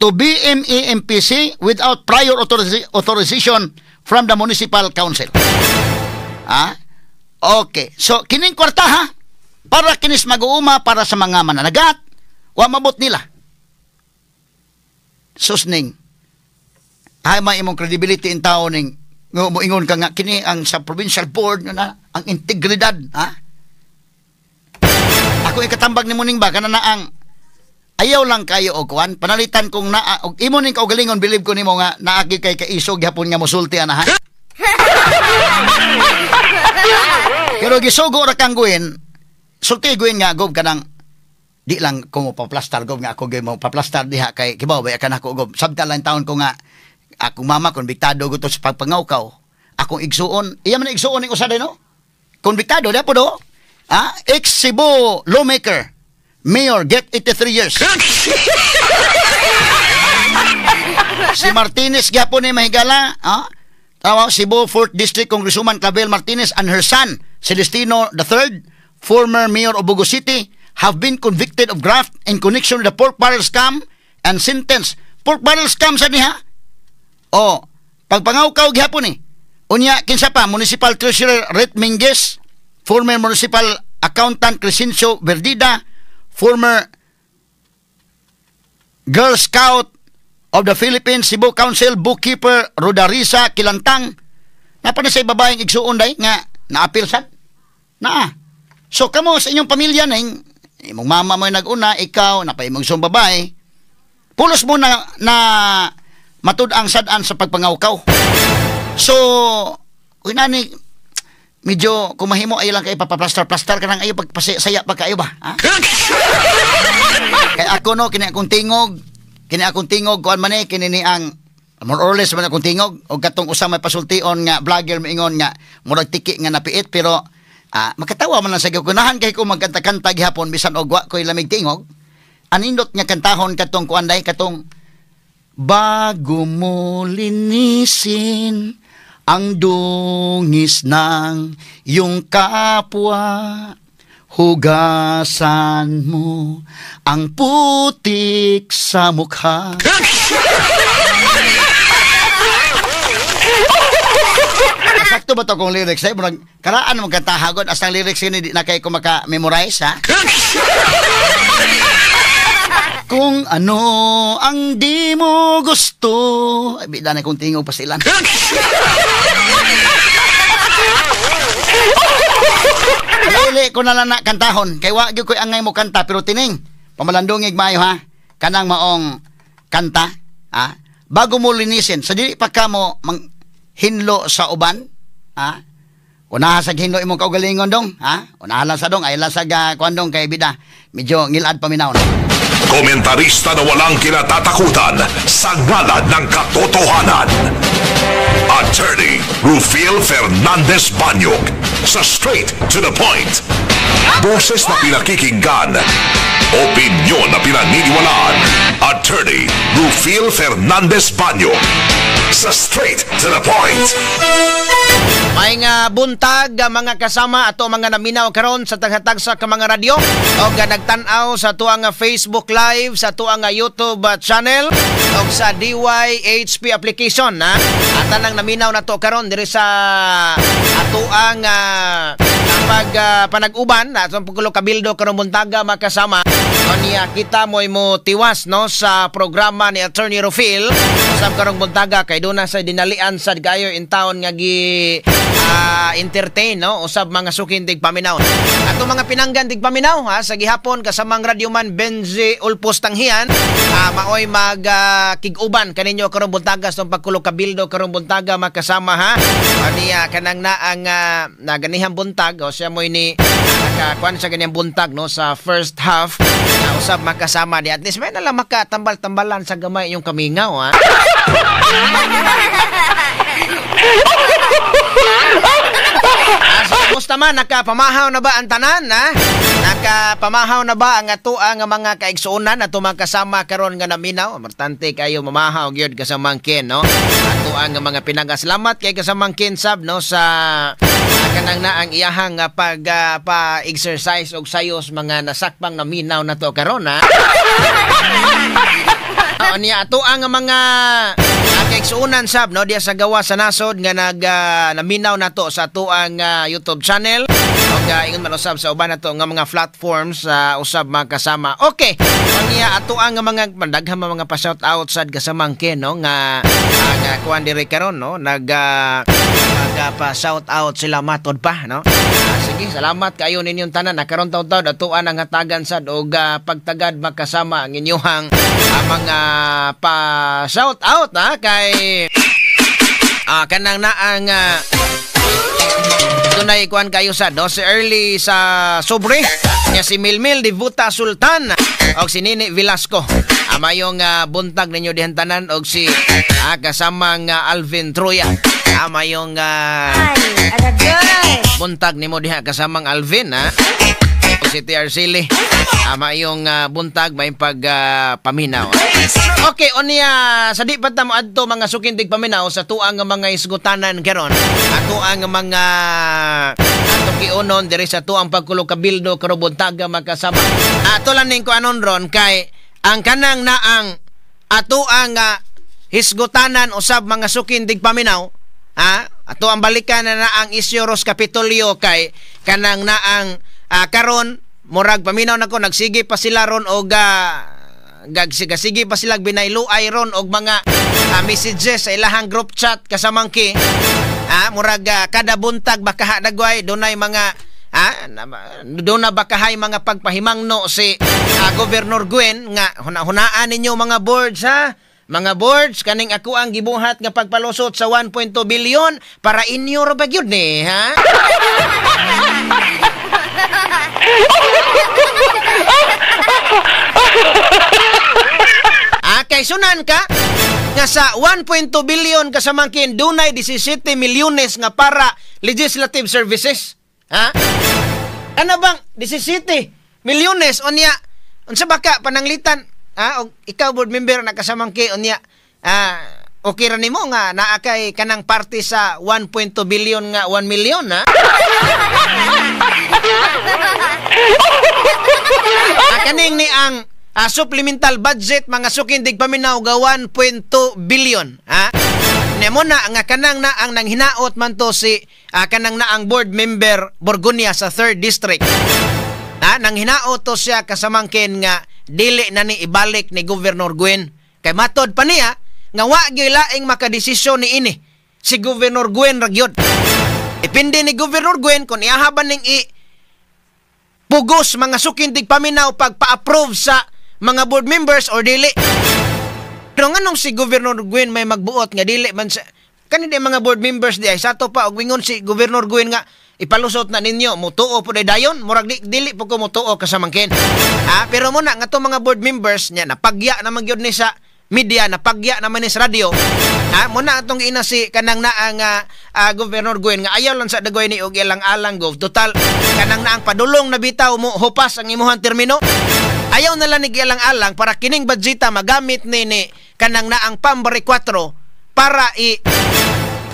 to BME-MPC without prior authorization from the municipal council. Okay. So, kining kwarta para kinis mag-uuma para sa mga mananagat, wa mabot nila. Susning. May imong credibility in tao ning moingon ka nga kini ang sa provincial board na ang integridad, ha? Ako ikatambag ni muning ba kanana ang ayaw lang kayo og kuan panalitan kung naa og imo ning kaugalingon believe ko nimo nga naagi kay kaisog gyapon nga mosulti ana ha. Pero gisugo ra kang guin sulti guin nga gob kanang di lang ko mo paplastar gob nga ako gyud mo paplastar diha kay kibaw ba kan ako gob sabta lang taon ko nga akong mama konbiktado gusto sa pagpangawkaw akong igsuon iya man igsuon ning usa no konbiktado da po do ex-Cebu lawmaker, mayor, get 83 years. Si Martinez gyapon ni mahigala, tawa Cebu 4th District Congresswoman Clavel Martinez and her son, Celestino III, former mayor of Bogo City, have been convicted of graft in connection with the pork barrel scam and sentenced. Pork barrel scam sa niya? Pagpangawkaw gyapon ni. Unya kinsa pa Municipal Treasurer Ret Minguez, former Municipal Accountant Crescencio Verdida, former Girl Scout of the Philippines, Cebu Council, Bookkeeper Rodarisa Kilantang. Napa na sa babaeng igsuon day nga naapil sad? So kamo sa inyong pamilya ning imong mama mo nag-una, ikaw napay imong sung babae. Pulos mo na matud-ang sad-an sa pagpangawkaw. So, unani medyo kumahimo ay lang kay papaplastar-plastar ka nang ayo pagpasaya pa kayo ba? Ha? Kay ako no kini akong tingog kuan man kini ni ang more or less man akong tingog og katong usa may pasultion nga vlogger moingon nga murag tiki nga napiit pero makatawa man lang sa gikunahan kay ko magkanta-kanta gihapon bisan og wa koy lamig tingog. Anindot nga kantahon katong kuan day katong bago mo linisin ang dungis ng iyong kapwa, hugasan mo ang putik sa mukha. Sakto ba ito kung lyrics? Karaan mo katahagon as ang lyrics yun, hindi na kayo maka-memorize, ha? Kung ano ang di mo gusto. Ay, bida na kong tingog pa sila. Dili ko na lang na kantahon. Kay wag ko angay mo kanta. Pero tining, pamalandungig mayo ha. Kanang maong kanta. Ha? Bago mo linisin. Sa dili pa ka mo hinlo sa uban. Ha? Unaha sa hinlo imong kaugalingon dong. Ha? Unaha lang sa dong. Ay lang sa kuandong kay bida. Medyo ngilad paminaw na. Komentarista na walang kinatatakutan sa ngalan ng katotohanan. Attorney Rufil Fernandez Banyog sa Straight to the Point. Boses na pinakikinggan, opinyon na pinaniniwalaan. Attorney Rufil Fernandez Banyog sa Straight to the Point. May nga buntag mga kasama ato mga naminaw karon sa taghatag sa mga radyo o nagtan-aw sa tuang Facebook Live, sa tuang YouTube channel o sa DYHP application na atanang naminaw na to karon diri sa atuang panag-uban na sa pagkulo kabildo karon buntaga mga kasama. Niya kita mo tiwas no sa programa ni Attorney Rufil usab karong buntaga kay duna sa dinalian sa gayo in town nga gi entertain no usab mga sukin dig paminaw. Ato mga pinanggan dig paminaw ha sa gihapon kasamang radyoman Benji Ulpos Tanghian maoy mag kig-uban kaninyo karong buntaga sa pagkulo kabildo karong buntaga makasama ha. Niya kanang na ang naganihang buntag o siya moy ni nakakuan sa ganiyang buntag no sa first half na usab makasama di at least may nalang makatambal-tambalan sa gamay yung kamingaw ha. Kumusta man, nakapamahaw na ba ang tanan ha? Nakapamahaw na ba ang ato ang mga kaigsuunan ato mga kasama karon nga naminaw? Importante kayo mamahaw gyud kasamangkin no. Ato ang mga pinagasalamat kay kasamangkin sab no sa kanang na ang iyahang pa-exercise og sayos mga nasakpang naminaw na to karon ha. Niya ato ang mga kaigsuunan sab no diya sa gawa sa nasod nga naminaw na to sa ato ang YouTube channel og ingon man usab sa uban nato nga mga platforms usab mga kasama. Okay. Niya ato ang mga daghang mga pa-shout out sad kasamangkin no nga kuan diri karon no pa shout out sila matod pa, no? Sige, salamat kayo ninyong tanan. Nakaroon taon-taon atuan ang hatagan sad og pagtagad makasama ang inyong mga pa shout out kay kanang naang dunay kuan kayo sa si early sa sobre nya si Milmil Divuta Sultan og si Nini Velasco. Mayong buntag ninyo dihan tanan og si kasamang Alvin Troya. Mayong buntag nimo diha kasamang Alvin og si TR Silly. Mayong buntag may pag paminaw. Okay, onya sa di pa ta mo adto mga sukintig paminaw sa tuang mga isgutanan karon. Ato ang mga atong kiunon diri sa tuang pagkulo kabildo karo buntaga magkasama. Ato lang ning ko anon ron kay ang kanang naang ato ang hisgutanan usab mga sukindig paminaw. Ato ang balikan na ang Isioros Kapitolyo kay kanang naang karon murag paminaw nako nagsige pa sila ron og sige pa sila binayluay ron og mga messages sa ilahang group chat kasamangki. Murag kada buntag baka dagway dunay mga doon na bakahay mga pagpahimangno si Governor Gwen nga hunaan ninyo mga boards mga boards kaning ako ang gibuhat nga pagpalusot sa 1.2 billion para inyo ra ba gyud ni kay sunan ka nga sa 1.2 billion kasamangkin dunay 17 milyones nga para legislative services. Ano bang 17 milyones onya unsa baka pananglitan og ikaw board member na kasamangki onya okay ra nimo nga naa kay kanang parte sa 1.2 billion nga 1 million kaning ni ang supplemental budget mga sukindig paminaw ga 1.2 billion nemo na nga kanang na ang nanghinaot man to si kanang na ang board member Borgonia sa 3rd district. Nanghinaot to siya kasamangkin nga dili na ni ibalik ni Governor Gwen kay matod pa niya nga wa gyud laing makadesisyon ni ini si Governor Gwen ra gyud. Ipindi ni Governor Gwen kung iahaban ning pugos mga sukindig paminaw pagpa-approve sa mga board members or dili. Pero nganong si Governor Gwen may magbuot nga dili man sa kanina mga board members di ay sato pa og wingon si Governor Gwen nga ipalusot na ninyo mutuo po dayon murag dili po ko mutuo kasamangkin. Pero muna nga to mga board members nya napagya naman gyud ni sa media, napagya naman ni sa radio. Muna atong ina si kanang naang Governor Gwen nga ayaw lang sa dagway ni og ilang alang gov total kanang naang padulong na bitaw mo hupas ang imuhang termino. Ayaw na lang ni ilang alang para kining budgeta magamit ni kanang naang pambari 4 para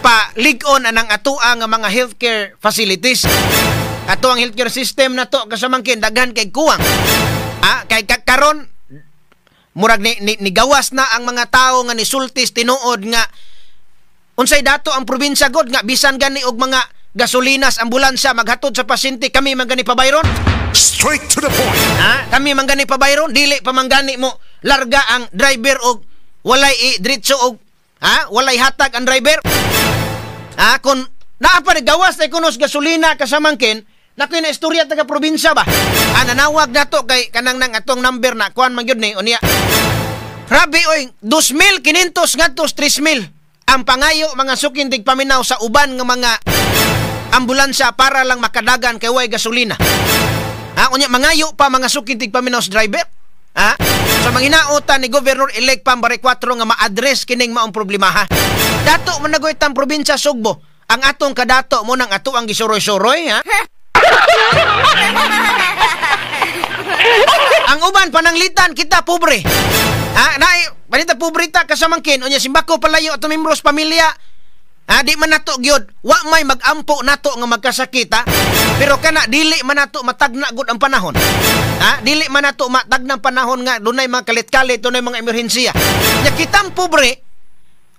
paligon anang atuang nga mga healthcare facilities. Ato ang healthcare system na to kasamangkin daghan kay kuwang. Kay karon murag ni gawas na ang mga tao nga nisultis tinuod nga unsay dato ang probinsya god nga bisan gani og mga gasolinas ambulansya maghatod sa pasyente kami man gani pabayron. Straight to the point. Kami man gani pabayron dili pa man gani mo larga ang driver og walay diretso og walay hatag ang driver. Kung naa pa gawas na kunos gasolina kasamangkin nakoy na istorya taga probinsya ba. Nanawag nato kay kanang nang atong number na kuan man gyud ni unya. Grabe oy 2,500 ngadto 3,000 ang pangayo mga sukindig paminaw sa uban nga mga ambulansya para lang makadagan kay way gasolina. Unya mangayo pa mga sukindig paminaw sa driver. So manghinaotan ni Governor-elect Pambari 4 nga ma-address kining maong problema Dato man nagoytang probinsya Sugbo. Ang atong kadato mo nang ato ang gisuroy-suroy Ang uban pananglitan kita pobre. Balita pobrita kasamangkin unya simbako palayo ato membros pamilya. Di man nato gyud wa may magampo nato nga magkasakit pero kana dili man nato matagna gud ang panahon. Dili man nato matagna panahon nga dunay mga kalit-kalit dunay mga emerhensiya. Nya kitang pobre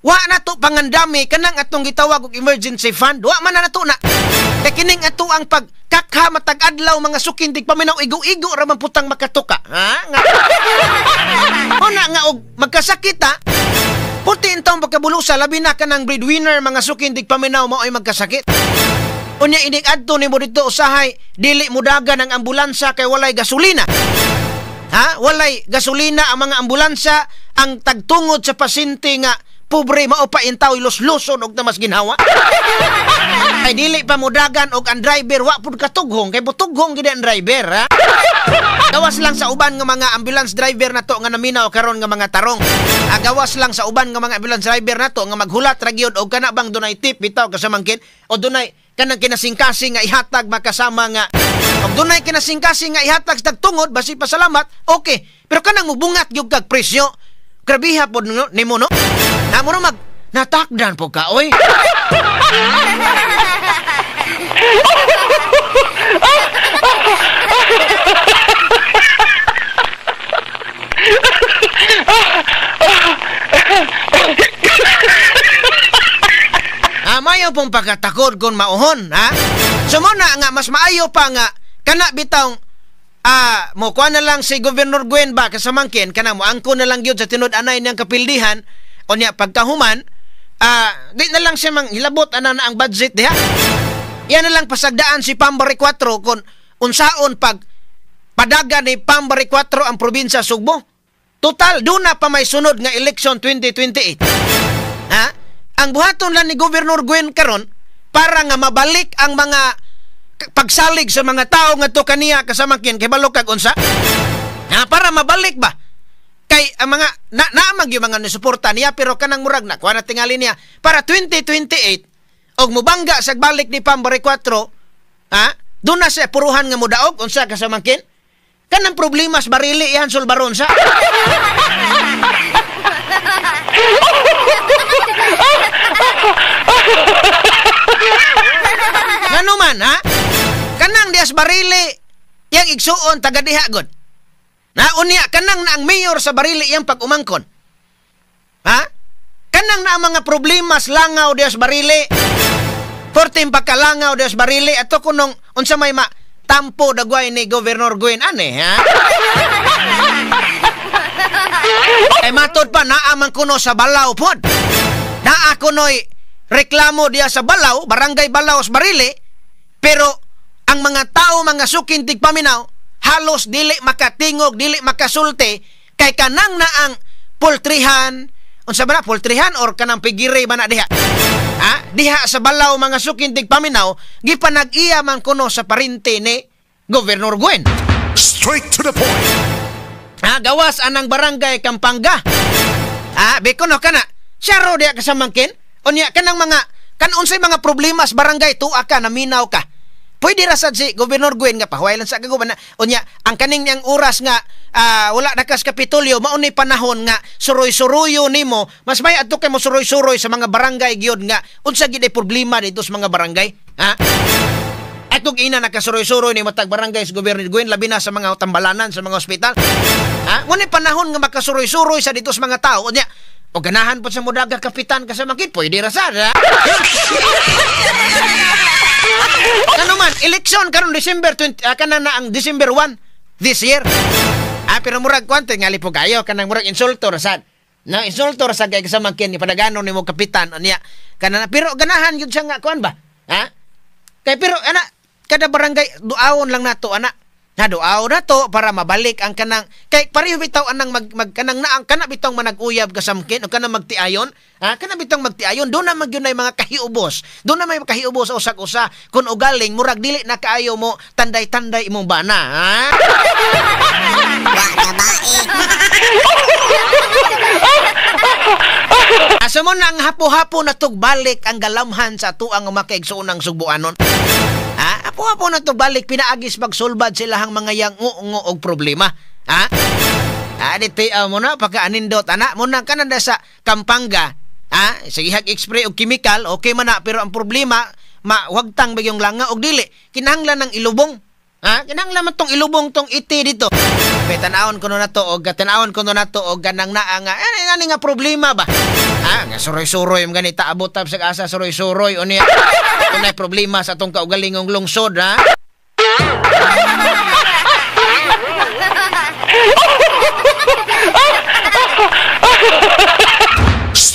wa nato pangandami kanang atong gitawag og emergency fund wa man nato na. Kay kining ato ang pagkakha matag adlaw mga sukindig paminaw igo-igo ra man putang makatuka. Nga. Una nga og magkasakit Puti intong pagkabulusa, labi na ka ng breadwinner, mga sukindig paminaw mo ay magkasakit. Unya inig adto nimo dito usahay, dili mo dagan ang ambulansya kay walay gasolina. Ha? Walay gasolina ang mga ambulansya, ang tagtungod sa pasyente nga pobre mao pa intaw ilos-luson og tamas ginhawa. Ay dili pa mo dagan og ang driver wa pud katughong kay butughong gid ang driver, ha? Gawas lang sa uban nga mga ambulance driver nato nga naminaw karon nga mga tarong. Gawas lang sa uban nga mga ambulance driver nato nga maghulat ra gyud og kana bang dunay tip bitaw kasamangkin o dunay kanang kinasingkasing nga ihatag makasama nga og dunay kinasingkasing nga ihatag sa tagtungod basi pasalamat, okay. Pero kanang mubungat gyud kag presyo, grabiha pod nimo no. Na mo mag natakdan po ka oy. Mayo pong pagkatakod kung mauhon, ha? So muna nga, mas maayo pa nga, kana bitang, mo kuha na lang si Governor Gwen ba, kasamangkin, kana mo, angko na lang yun sa tinud-anay niyang kapildihan, o niya, pagkahuman, di na lang siya mang hilabot, na ang budget, diha? Yan na lang pasagdaan si Pambari 4, kung unsaon pag padaga ni Pambari 4 ang probinsya Sugbo. Total, doon na pa may sunod nga election 2028. Ha? Ang buhaton lang ni Governor Gwen karon para nga mabalik ang mga pagsalig sa mga tao nga to kaniya kasamangkin kay balok kag unsa. Para mabalik ba kay ang mga naamag yung mga nisuporta niya pero kanang murag na kuha na tingali niya para 2028 og mubangga sa balik ni Pambari 4, doon na siya puruhan nga mudaog unsa kasamangkin. Kanang problema sa barili yan sulbaron sa. Ngano man, ha? Kanang dias barili yang igsuon taga diha god. Na unya kanang na ang mayor sa barili yang pag-umangkon. Ha? Kanang na ang mga problema sa langaw dias barili. Porting pagkalangaw dias barili ato kunong unsa may tampo dagway ni Governor Gwen ane, ha? Ay matod pa naaman kuno sa Balaw pod. Naa kuno'y reklamo diya sa Balaw, barangay Balaw sa Barili, pero ang mga tao, mga sukintig paminaw, halos dili makatingog, dili makasulti, kay kanang na ang pultrihan, unsa ba na, pultrihan or kanang pigiri ba na diha? Diha sa Balaw, mga sukintig paminaw, gipanag-iya man kuno sa parinti ni Governor Gwen. Straight to the point. Gawas anang barangay Kampanga. Bikono kana, syaro diya kasamangkin, unya kanang mga, unsay mga problema sa barangay, tuwa ka, naminaw ka. Pwede rasad si Governor Gwen nga pahuwailan sa kaguban na, unya, ang kaning niyang oras nga, wala na kas Kapitolyo, maunay panahon nga, suroy-suroyo nimo, mas may adto kay mo suroy-suroy sa mga barangay gyud nga, unsa gid ay problema dito sa mga barangay, ha? Atog ina nakasuroy-suroy ni matag barangay sa Governor Gwen, labi na sa mga tambalanan, sa mga ospital. Ngunit panahon nga makasuroy-suroy sa dito sa mga tao, unya, o ganahan po sa mudaga kapitan kasamangkin, pwede rasad, ha? Ano man, eleksyon karon December 20, kanang na ang December 1 this year. Pero murag kwante ngali po kayo kanang murag insulto rasad. Na insulto rasad kay kasamangkin ni padagano nimo kapitan unya. Kanang pero ganahan yun siya nga kuan ba? Kay pero ana kada barangay duawon lang nato ana. Duaw na to para mabalik ang kanang kay pareho bitaw anang kanang naang kana bitong manag-uyab kasamkin o kanang magtiayon, kana bitong magtiayon do na magyunay mga kahiubos. Do na may kahiubos sa usak-usa kun ugaling murag dili na kaayo mo tanday-tanday imong bana, ha? Asa mo nang hapo-hapo na tugbalik ang galamhan sa tuang makaigsuonang Sugbuanon. Apo-apo na to balik pinaagis pagsulbad sila hang mga yang ngungo og problema. Dito mo na pagka-anindot ana mo na kananda sa Kampanga. Sige hag-spray og chemical okay man na pero ang problema wagtang bagyong langa og dili kinahanglan ng ilubong. Kinahanglan man tong ilubong tong iti dito. Tanawon ko na to og tanawon ko na to og ganang naa nga ani nga problema ba. Nga suroy-suroy ang ganita abot tab sa asa suroy-suroy unya. Kunay problema sa atong kaugalingong lungsod, ha?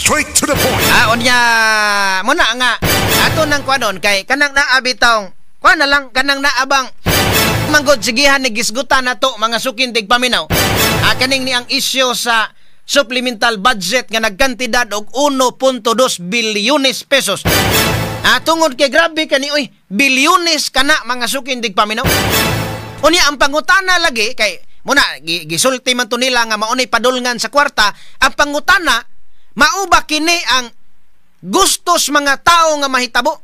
Straight to the point. Unya muna nga ato nang kuanon kay kanang naabitaw kuan na lang kanang naabang manggod sigihan ni gisgutan nato mga sukintig paminaw. Kaning ni ang isyu sa supplemental budget nga nagkantidad og 1.2 bilyones pesos. Tungod kay grabe kani oy, bilyones kana mga sukindig paminaw. Unya ang pangutana lagi kay muna gisulti man to nila nga maunay padulngan sa kwarta. Ang pangutana mao ba kini ang gustos mga tao nga mahitabo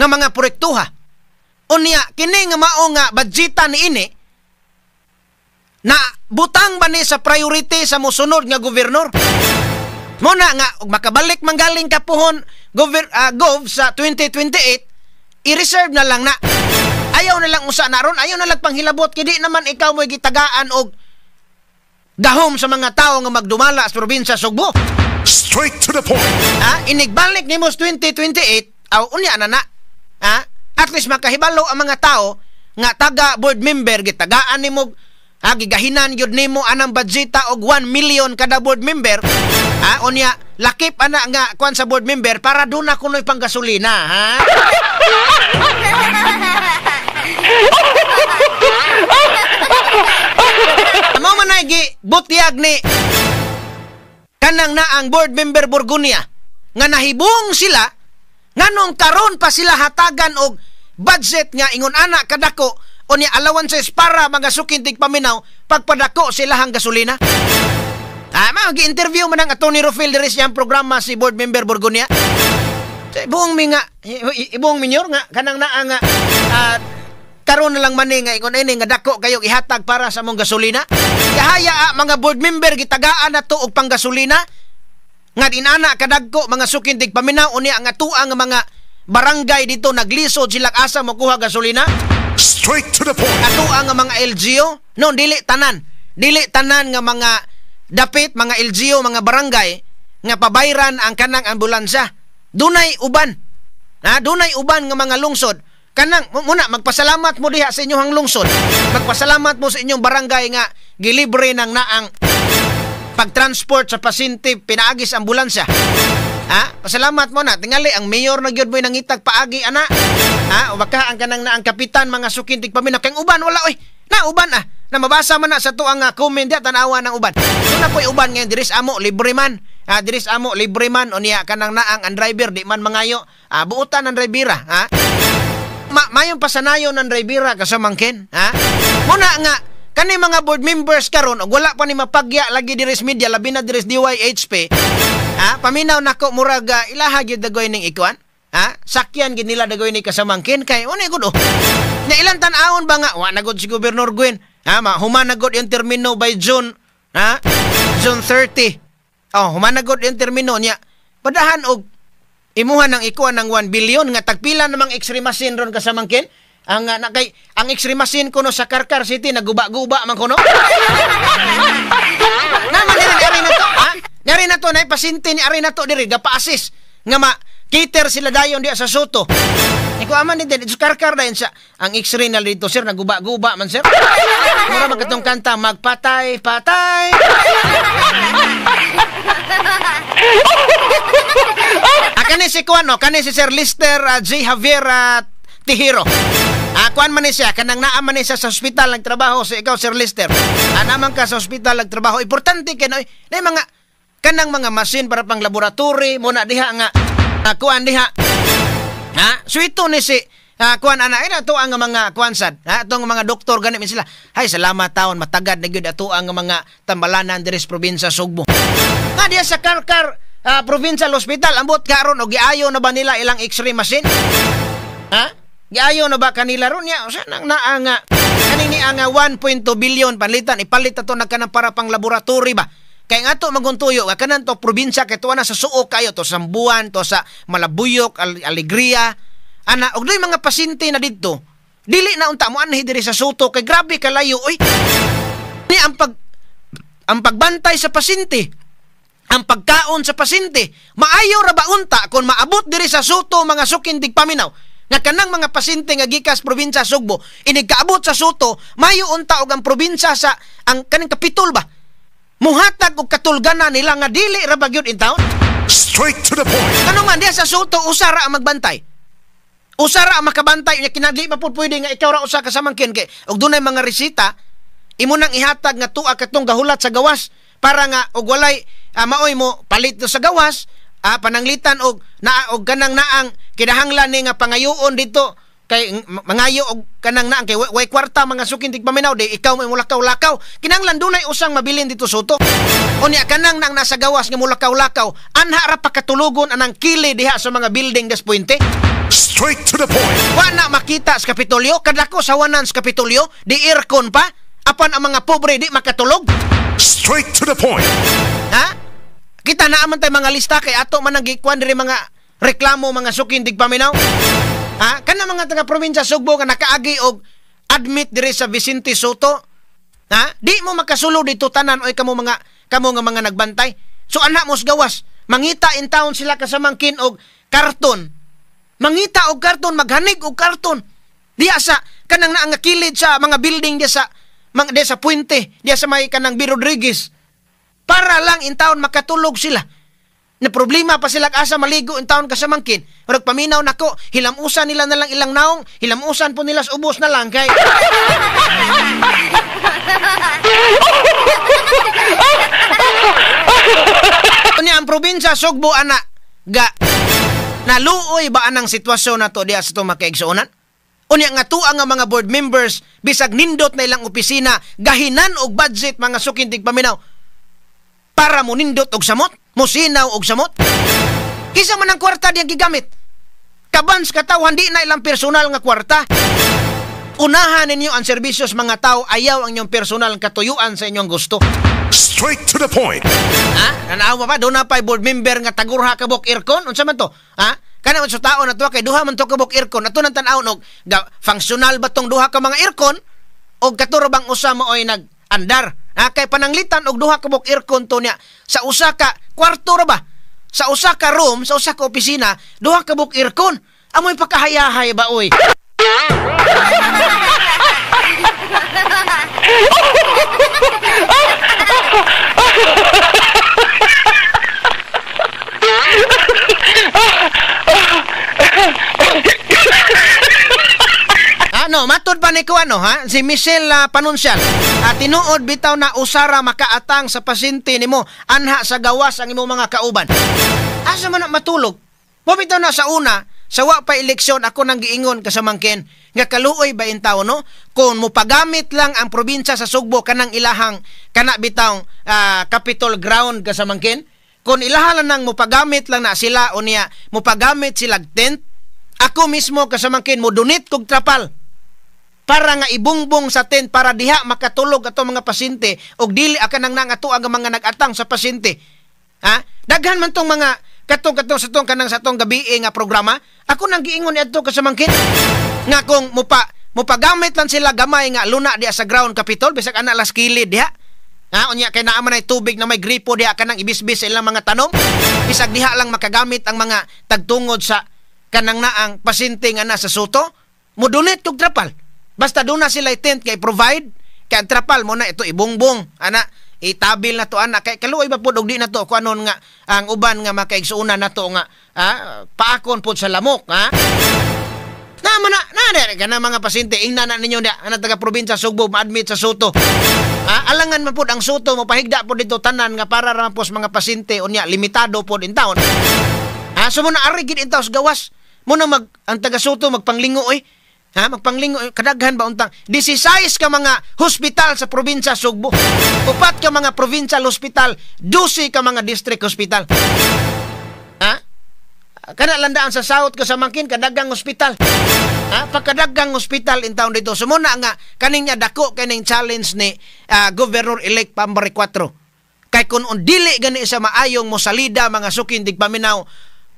nga mga proyektuha? Unya kini nga mao nga budgetan ni ini na butang ba ni sa priority sa mosunod nga gobernador? Muna nga makabalik manggaling kapuhon gov sa 2028 i-reserve na lang na. Ayaw na lang usa na ron, ayaw na lang panghilabot kay di naman ikaw mo'y gitagaan og gahom sa mga tao nga magdumala sa probinsya Sugbo. Straight to the point. Inigbalik nimo sa 2028 unya na. At least makahibalo ang mga tao nga taga board member gitagaan nimo gigahinan yun nimo anang budgeta og 1 million kada board member. Unya lakip ana nga kuan sa board member para doon na kunoy pang gasolina. Amo man ay butiyag ni kanang na ang board member Burgunia nga nahibong sila nganong karon pa sila hatagan og budget nga ingon ana kadako unya allowances para mga sukintig paminaw pagpadako sila hang gasolina. Mag-interview man ang Atty. Rufil diri siyang programa si board member Burgunia. Buong mi nga ibong minyor nga kanang naa nga karon na lang man nga ingon ini nga dako kayo ihatag para sa mong gasolina. Kahaya mga board member gitagaan nato og panggasolina nga dinana kadagko mga sukintig paminaw unya nga tuang nga mga barangay dito naglisod sila asa mo kuha gasolina. Straight to the point. Tuang nga mga LGU no dili tanan nga mga dapit mga LGU mga barangay nga pabayran ang kanang ambulansya. Dunay uban nga mga lungsod kanang muna magpasalamat mo diha sa inyong lungsod, magpasalamat mo sa inyong barangay nga gilibre ng naang pagtransport sa pasyente pinaagis ambulansya. Pasalamat mo na tingali ang mayor na gyud mo'y nangitag paagi ana. O baka ang kanang naang kapitan mga sukintig paminaw kay uban wala oy na uban na mabasa man na sa tuang comment diha tanawa ng uban. Na po'y uban ngayon diris amo libre man. Diris amo libre man unya kanang naang ang driver di man mangayo buutan ang drivera. Mayong pasanayon ng drivera kasamangkin. Muna nga kani mga board members karon og wala pa ni mapagya lagi diris media labi na diris DYHP. Paminaw nako murag ilaha gyud dagoy ning ikuan. Sakyan gid nila dagoy ni kasamangkin kay unay gud nya ilang tan-awon ba nga wa na gud si Gobernador Gwen. Human na gud yung termino by June. June 30. Humanagod yung termino niya. Padahan og imuhan ng ikuan ng 1 billion nga tagpila namang X-ray machine ron kasamangkin. Ang X-ray machine kuno sa Karkar City naguba-guba man kuno. Naman ari na to. Nari na to na pasyente ni ari na to diri gapa-assist nga ma-cater sila dayon diya sa Soto. Iko aman ni dito Karkar dayon sa ang X-ray na dito sir naguba-guba man sir. Mura magkatong kanta magpatay-patay. Kani si Kuano, kani si Sir Lister J. Javier Tihiro. Kuan man ni siya, kanang naaman ni siya sa ospital nagtrabaho sa ikaw Sir Lister. Naman ka sa ospital nagtrabaho. Importante kay na mga kanang mga machine para pang laboratory muna diha nga kuan diha. Suito ni si kuan ana ina to ang mga kuansad. Atong mga doktor gani min sila. Hay salamat taon matagad na gyud ato ang mga tambalanan diri sa probinsya Sugbo. Nga diya sa Karkar Provincial Hospital ambot karon og giayo na ba nila ilang X-ray machine? Giayo na ba kanila ron ya? Usa nang naanga kanini ang 1.2 billion panlitan ipalit ato nagkanang para pang laboratory ba? Kay nga to maguntuyo kanan to probinsya kay tuwa na sa suok kayo to sa Sambuan to sa Malabuyok, Alegria. Ana og doy mga pasyente na didto. Dili na unta mo anhi diri sa Soto kay grabe kalayo oy. Ni ang pagbantay sa pasyente, ang pagkaon sa pasyente, maayo ra ba unta kung maabot diri sa Soto mga sukindig paminaw nga kanang mga pasyente nga gikas probinsya Sugbo inig kaabot sa Soto, maayo unta og ang probinsya sa ang kaning kapitol ba muhatag og katulganan nila nga dili ra ba gyud in town? Straight to the point. Ano man, diya sa Soto, usara ang magbantay. Usara ang makabantay. Kinadli pa po pwede nga ikaw ra usa ka samangkin kay og dunay mga resita, imo nang ihatag nga tuwa katong gahulat sa gawas para nga og walay maoy mo palit do sa gawas, pananglitan og kanang naang kinahanglan ni nga pangayoon dito kay mangayo og kanang naang kay way kwarta mga sukin tigpaminaw di ikaw may mulakaw-lakaw kinahanglan dunay usang mabilin dito Soto. Unya kanang nang nasa gawas nga mulakaw-lakaw anha ra pakatulugon anang kili diha sa mga building des puente. Straight to the point. Wa na makita sa Kapitolyo, kadako sa wanan sa Kapitolyo, di aircon pa, apan ang mga pobre di makatulog. Straight to the point. Ha? Kita na aman tay mga lista kay ato man nagikuan diri mga reklamo mga sukin tigpaminaw. Ha? Kana mga taga probinsya Sugbo nga nakaagi og admit diri sa Vicente Soto. Ha? Di mo makasulo dito tanan oy kamo nga mga nagbantay. So anak mos gawas, mangita in town sila kasamangkin og karton. Mangita og karton, maghanig og karton. Diya sa kanang naang kilid sa mga building diya sa puente, diya sa may kanang B. Rodriguez. Para lang in town makatulog sila. Na problema pa sila asa maligo in town kasamangkin. Pero paminaw nako, hilamusan nila na lang ilang naong, hilamusan po nila sa ubos na lang kay. Unya ang probinsya Sugbo ana ga naluoy ba anang sitwasyon na to diya sa itong makaigsuunan? Unya nga tuwa nga mga board members, bisag nindot na ilang opisina, gahinan og budget mga sukintig paminaw, para mo nindot og samot, mo sinaw og samot. Kisa man ang kwarta diyang gigamit. Kabans katawan, di na ilang personal nga kwarta. Unahan ninyo ang serbisyos mga tao, ayaw ang inyong personal katuyuan sa inyong gusto. Straight to the point. Ha? Nanawa pa, doon na pa board member nga tagurha kabok aircon. Unsa man to? Ha? Kana man sa tao na to, kay duha man to kabok aircon. Ato nang tanaw og functional ba tong duha ka mga aircon? O katuro bang usa mo oy nag-andar? Ha? Kay pananglitan og duha kabok aircon to niya. Sa usa ka kwarto ra ba? Sa usa ka room, sa usa ka opisina, duha kabok aircon. Amoy pakahayahay ba oy? Ano, matod pa ni ko ha? Si Michelle Panuncial. Tinuod bitaw na usara makaatang sa pasyente nimo anha sa gawas ang imong mga kauban. Asa man na matulog? Mo bitaw na sa una, sa wa pa eleksyon ako nang giingon kasamangkin nga kaluoy ba in tawo no? Kung mopagamit lang ang probinsya sa Sugbo kanang ilahang kana bitaw Capitol ground kasamangkin. Kung ilahalan nang mopagamit lang na sila o niya mopagamit sila tent, ako mismo kasamangkin mo donate kog trapal para nga ibungbong sa tent para diha makatulog ato mga pasyente og dili akan nang nangato ang mga nag-atang sa pasyente. Ha? Daghan man tong mga katong sa tong kanang sa tong gabi nga programa, ako nang giingon adto kasamangkin nga kung mopagamit lang sila gamay nga luna diha sa ground Capitol bisag ana las kilid diha. Ha, unya kay naa man ay tubig na may gripo diha kanang ibisbis ilang mga tanom. Bisag diha lang makagamit ang mga tagtungod sa kanang naang pasyente nga nasa Soto, mo donate kog trapal. Basta doon na sila tent kay provide kay trapal mo na ito ibungbong ana itabil na to ana kay kaluoy ba pud og di na to kung anon nga ang uban nga makaigsuunan na to nga paakon pud sa lamok ha. Naman na kana mga pasyente ingna na ninyo da ana taga probinsya Sugbo ma-admit sa Soto. Alangan man pud ang Soto mo pahigda pud dito tanan nga para ra pos mga pasyente unya limitado pud in town. So mo na ari gid in taos gawas mo na ang taga Soto magpanglingo oy. Ha, magpanglingo kadaghan ba untang 16 ka mga hospital sa probinsya Sugbo, 4 ka mga provincial hospital, 12 ka mga district hospital. Ha? Kana landaan sa South kasamangkin kadagang hospital. Ha, pagkadagang hospital in town dito. Sumuna nga kaning dako kaning challenge ni Governor elect Pambari 4. Kay kun dili gani sa maayong mosalida mga sukin tigpaminaw,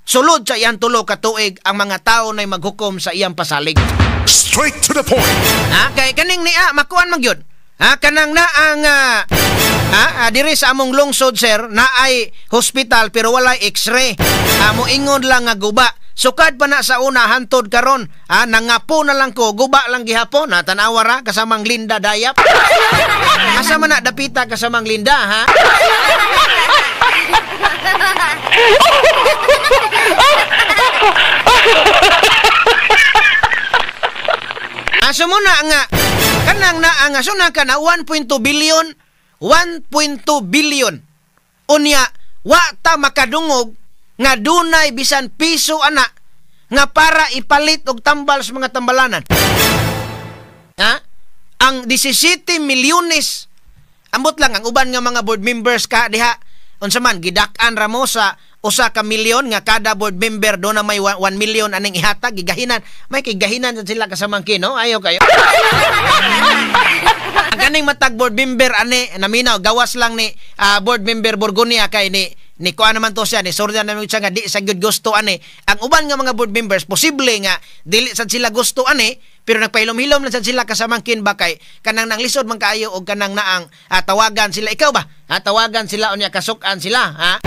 sulod sa iyang tulo ka tuig ang mga tao na maghukom sa iyang pasalig. Straight to the point. Kay kaning ni makuan man gyud. Kanang na ang diri sa among lungsod sir na ay hospital pero walay X-ray. Moingon lang nga guba. Sukad pa na sa una hantod karon. Nangapo na lang ko guba lang gihapon. Tanawa ra kasamang Linda Dayap. Asa man na dapita kasamang Linda ha. Aso mo na nga, kanang na ang aso na ka na 1.2 billion, 1.2 billion. Unya, wa ta makadungog nga dunay bisan piso ana nga para ipalit og tambal sa mga tambalanan. Ha? Ang 17 milyones, ambot lang ang uban nga mga board members ka diha, unsa man gidak-an ra mo sa usa ka milyon nga kada board member do na may 1 million aning ihatag gigahinan, may kigahinan sila kasamangkin, no? Ayo kayo. Ang kaning matag board member ani naminaw gawas lang ni board member Borgonia kay ni kuan naman to siya ni sorda naman siya nga di sa gyud gusto ani. Ang uban nga mga board members posible nga dili sad sila gusto ani, pero nagpahilom-hilom lang sad sila kasamangkin ba kay kanang nang lisod man kaayo og kanang naang tawagan sila, ikaw ba? Tawagan sila unya kasuk-an sila, ha?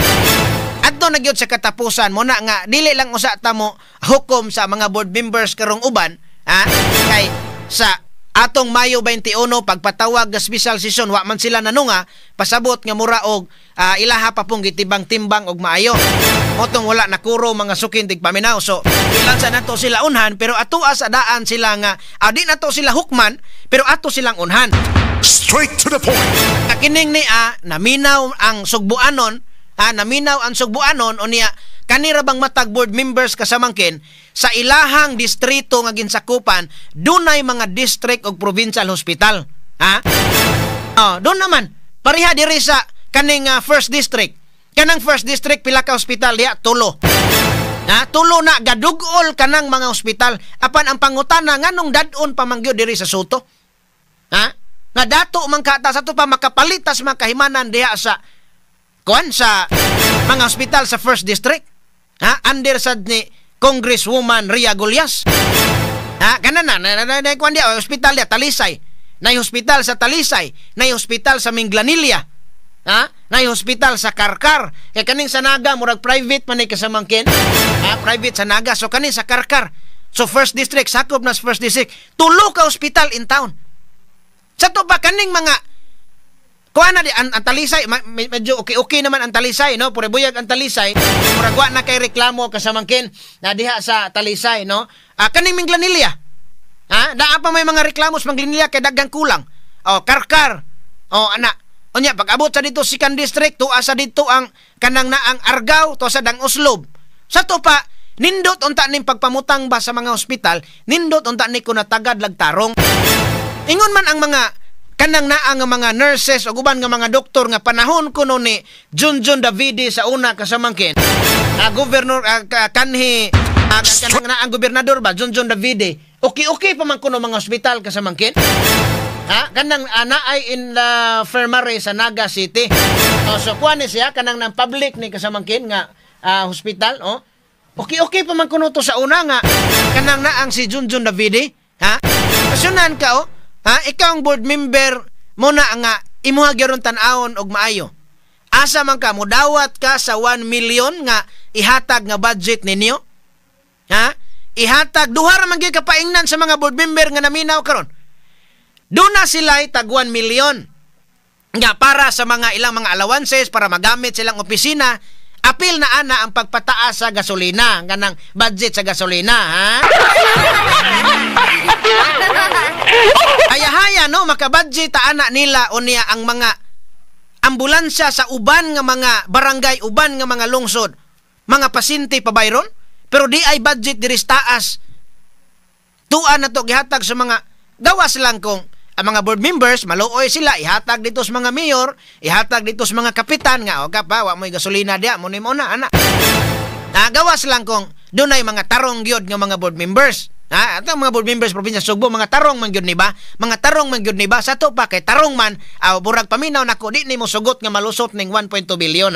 Adto na gyud sa katapusan mo na nga dili lang usa ta mo hukom sa mga board members karong uban, ha? Kay sa atong Mayo 21 pagpatawag nga special session wa man sila nanunga pasabot nga mura og ilaha pa pong gitibang-timbang og maayo. Motong wala nakuro mga sukin tig paminaw. So ilan sa nato sila unhan pero ato sa daan sila nga di nato sila hukman pero ato silang unhan. Straight to the point. Kakining ni naminaw ang sugbuanon, naminaw ang sugbuanon unya kanira bang matag board members kasamangkin sa ilahang distrito nga ginsakupan dunay mga district og provincial hospital, ha? Doon naman pareha diri sa kaning first district. Kanang first district pila ka hospital diha? 3. Tulo na gadugol kanang mga hospital. Apan ang pangutana nganong dadon pa manggyo diri sa Soto? Nga dato man kata sa to pa makapalitas mga kahimanan diha sa kuan sa mga hospital sa first district. Under sad ni Congresswoman Ria Gullas. Kanan na kuan dia hospital dia Talisay. Nay hospital sa Talisay, nay hospital sa Minglanilla. Nay hospital sa Karkar. Kay kaning sa Naga murag private man ni kasamangkin. Private sa Naga, so kaning sa Karkar. So first district sakop na sa first district. Tulo ka hospital in town. Sa to ba kaning mga kuha na di, ang Talisay, medyo okay naman ang Talisay, no? Pura buyag ang Talisay, muragwa na kay reklamo kasamangkin na diha sa Talisay, no? Kaning Minglanilla, naa pa may mga reklamo sa Minglanilla kay dagang kulang. Karkar, anak. Onya, pag abot sa dito second district, tuwa sa dito ang kanang naang Argao, to sa dang Oslob. Sa to pa, nindot unta ning pagpamutang ba sa mga ospital, nindot unta ni ko natagad lagtarong. Ingon man ang mga kanang naang mga nurses o guban nga mga doktor nga panahon kuno ni Junjun Davide sa una kasamangkin. Governor kanhi kanang naang gobernador ba Junjun Davide. Okay pa man kuno mga ospital kasamangkin. Kanang naay in la Fermare sa Naga City. So kuan ni siya kanang nang public ni kasamangkin nga hospital, Okay pa man kuno to sa una nga kanang naang si Junjun Davide, Kasunan ka ikaw ang board member mo na nga imuha gyud tan-awon og maayo. Asa man ka modawat ka sa 1 million nga ihatag nga budget ninyo? Ihatag duha ra man gyud ka paingnan sa mga board member nga naminaw karon. Doon na sila tag 1 million nga para sa mga ilang mga allowances para magamit silang opisina. Apil na ana ang pagpataas sa gasolina, ganang budget sa gasolina, Haya-haya no makabudget ta ana nila unya ang mga ambulansya sa uban nga mga barangay, uban nga mga lungsod, mga pasyente pa bayron, pero di ay budget diri taas. Tuan na to gihatag sa mga gawas lang kung ang mga board members, maluoy sila, ihatag dito sa mga mayor, ihatag dito sa mga kapitan, nga, o kapa, wa mo'y gasolina diya, muna mo na, anak. Gawas lang kung doon ay mga tarong gyud nga mga board members. At ang mga board members, probinsya Sugbo, mga tarong man gyud ni ba? Mga tarong man gyud ni ba? Sa to pa, kay tarong man, burag paminaw nako, di ni mo sugot nga malusot ning 1.2 billion,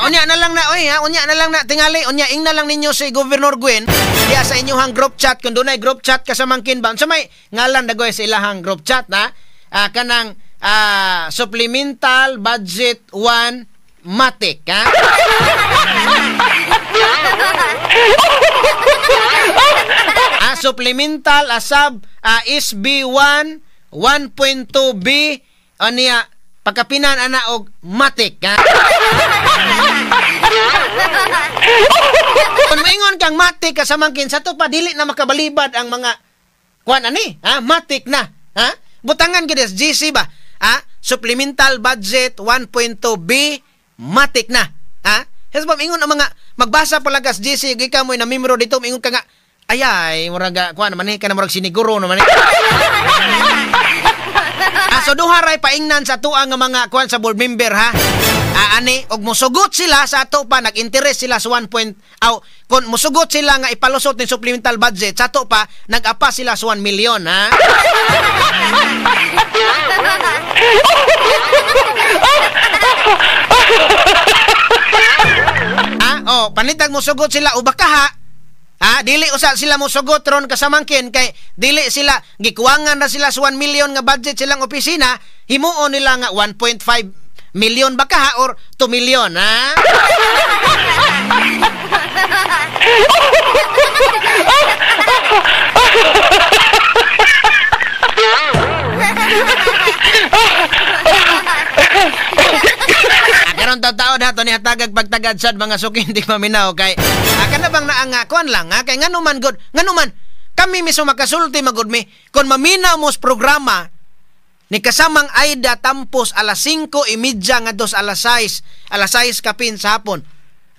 Unya na lang na tingali unya ing na lang ninyo si Governor Gwen diya sa inyong group chat kung dunay group chat kasamangkin ba sa may ngalan dagoy sa ilahang group chat kanang supplemental budget 1 matik Supplemental asab SB1 1.2B niya pagkapinan ana og matik ha. Kung maingon kang matik kasamangkin sa to pa dili na makabalibad ang mga kuan ani ha matik na ha butangan gid GC ba ha supplemental budget 1.2B matik na ha hesbam ingon ang mga magbasa palagas GC gika mo na memro dito ingon ka nga ayay murag kuan man ni kana murag siniguro naman ni so duha ray paingnan sa tuang nga mga kuan sa board member ha. Ani og mosugot sila sa ato pa nag-interest sila sa 1 point kun mosugot sila nga ipalusot ni supplemental budget sa ato pa nag-apa sila sa 1 million ha. Panitag mosugot sila o baka ha dili usa sila mo sugot ron kasamangkin kay dili sila gikuwangan na sila sa 1 million nga budget silang opisina himuon nila nga 1.5 million baka ha or 2 million ha. Karon taw-taw dato ni hatagag pagtagad sad mga sukin di maminaw kay kana bang naanga kuan lang kay nganuman god nganuman kami mismo makasulti magud mi kon maminaw mos programa ni kasamang Aida Tampos alas 5:30 ngadto alas 6 kapin sa hapon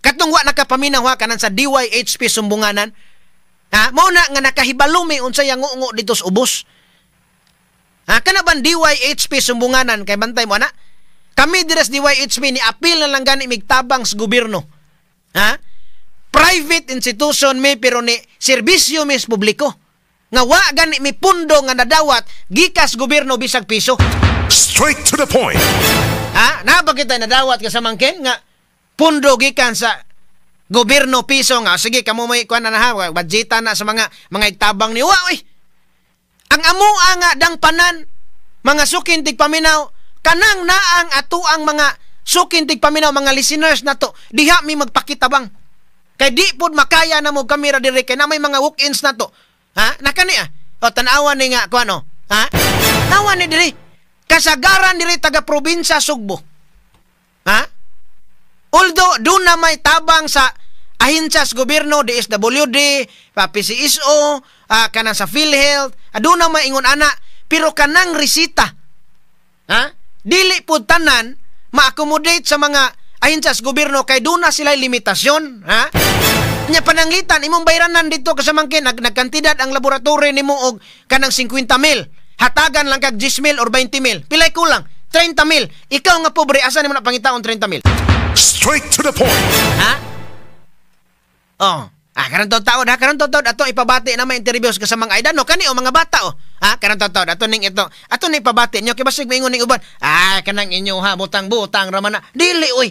katong wa nakapaminaw ha kanan sa DYHP Sumbunganan mao na nga nakahibalumi unsay ngungo dito sa ubos kana ban DYHP Sumbunganan kay bantay mo ana kami dires DYHP ni apil na lang gani migtabang sa gobyerno. Ha? Private institution mi pero ni serbisyo mis publiko. Nga wa gani mi pundo nga nadawat gikas gobyerno bisag piso. Straight to the point. Naba kita nadawat ka sa mangkin nga pundo gikan sa gobyerno piso nga sige kamo may kuan na ha budgetan na sa mga igtabang ni wa oy. Ang amo nga dang panan mga sukin tigpaminaw kanang naang ato ang mga sukin tigpaminaw mga listeners na to diha mi magpakitabang kay di pod makaya na mo kamera dire kay na may mga walk-ins na to nakani tanawan ni nga kuano nawan ni diri kasagaran diri taga probinsya Sugbo although doon na may tabang sa ahinsya sa gobyerno DSWD PCSO kanang sa PhilHealth doon na may ingon ana pero kanang resita dili po tanan ma-accommodate sa mga ahinsya sa gobyerno kay doon na sila limitasyon nya pananglitan imong bayranan dito kasamangkin nagkantidad ang laboratory nimo og kanang 50,000 hatagan lang kag 10,000 or 20,000 pilay kulang 30,000 ikaw nga pobre asa nimo na pangitaon 30,000 straight to the point karon taon ato ipabati na may interviews ka sa mga Aida no kani o mga bata karon taon ato ning ito ato ni ipabati nyo kay basig maingon ning uban kanang inyo ha butang-butang ra man na dili oy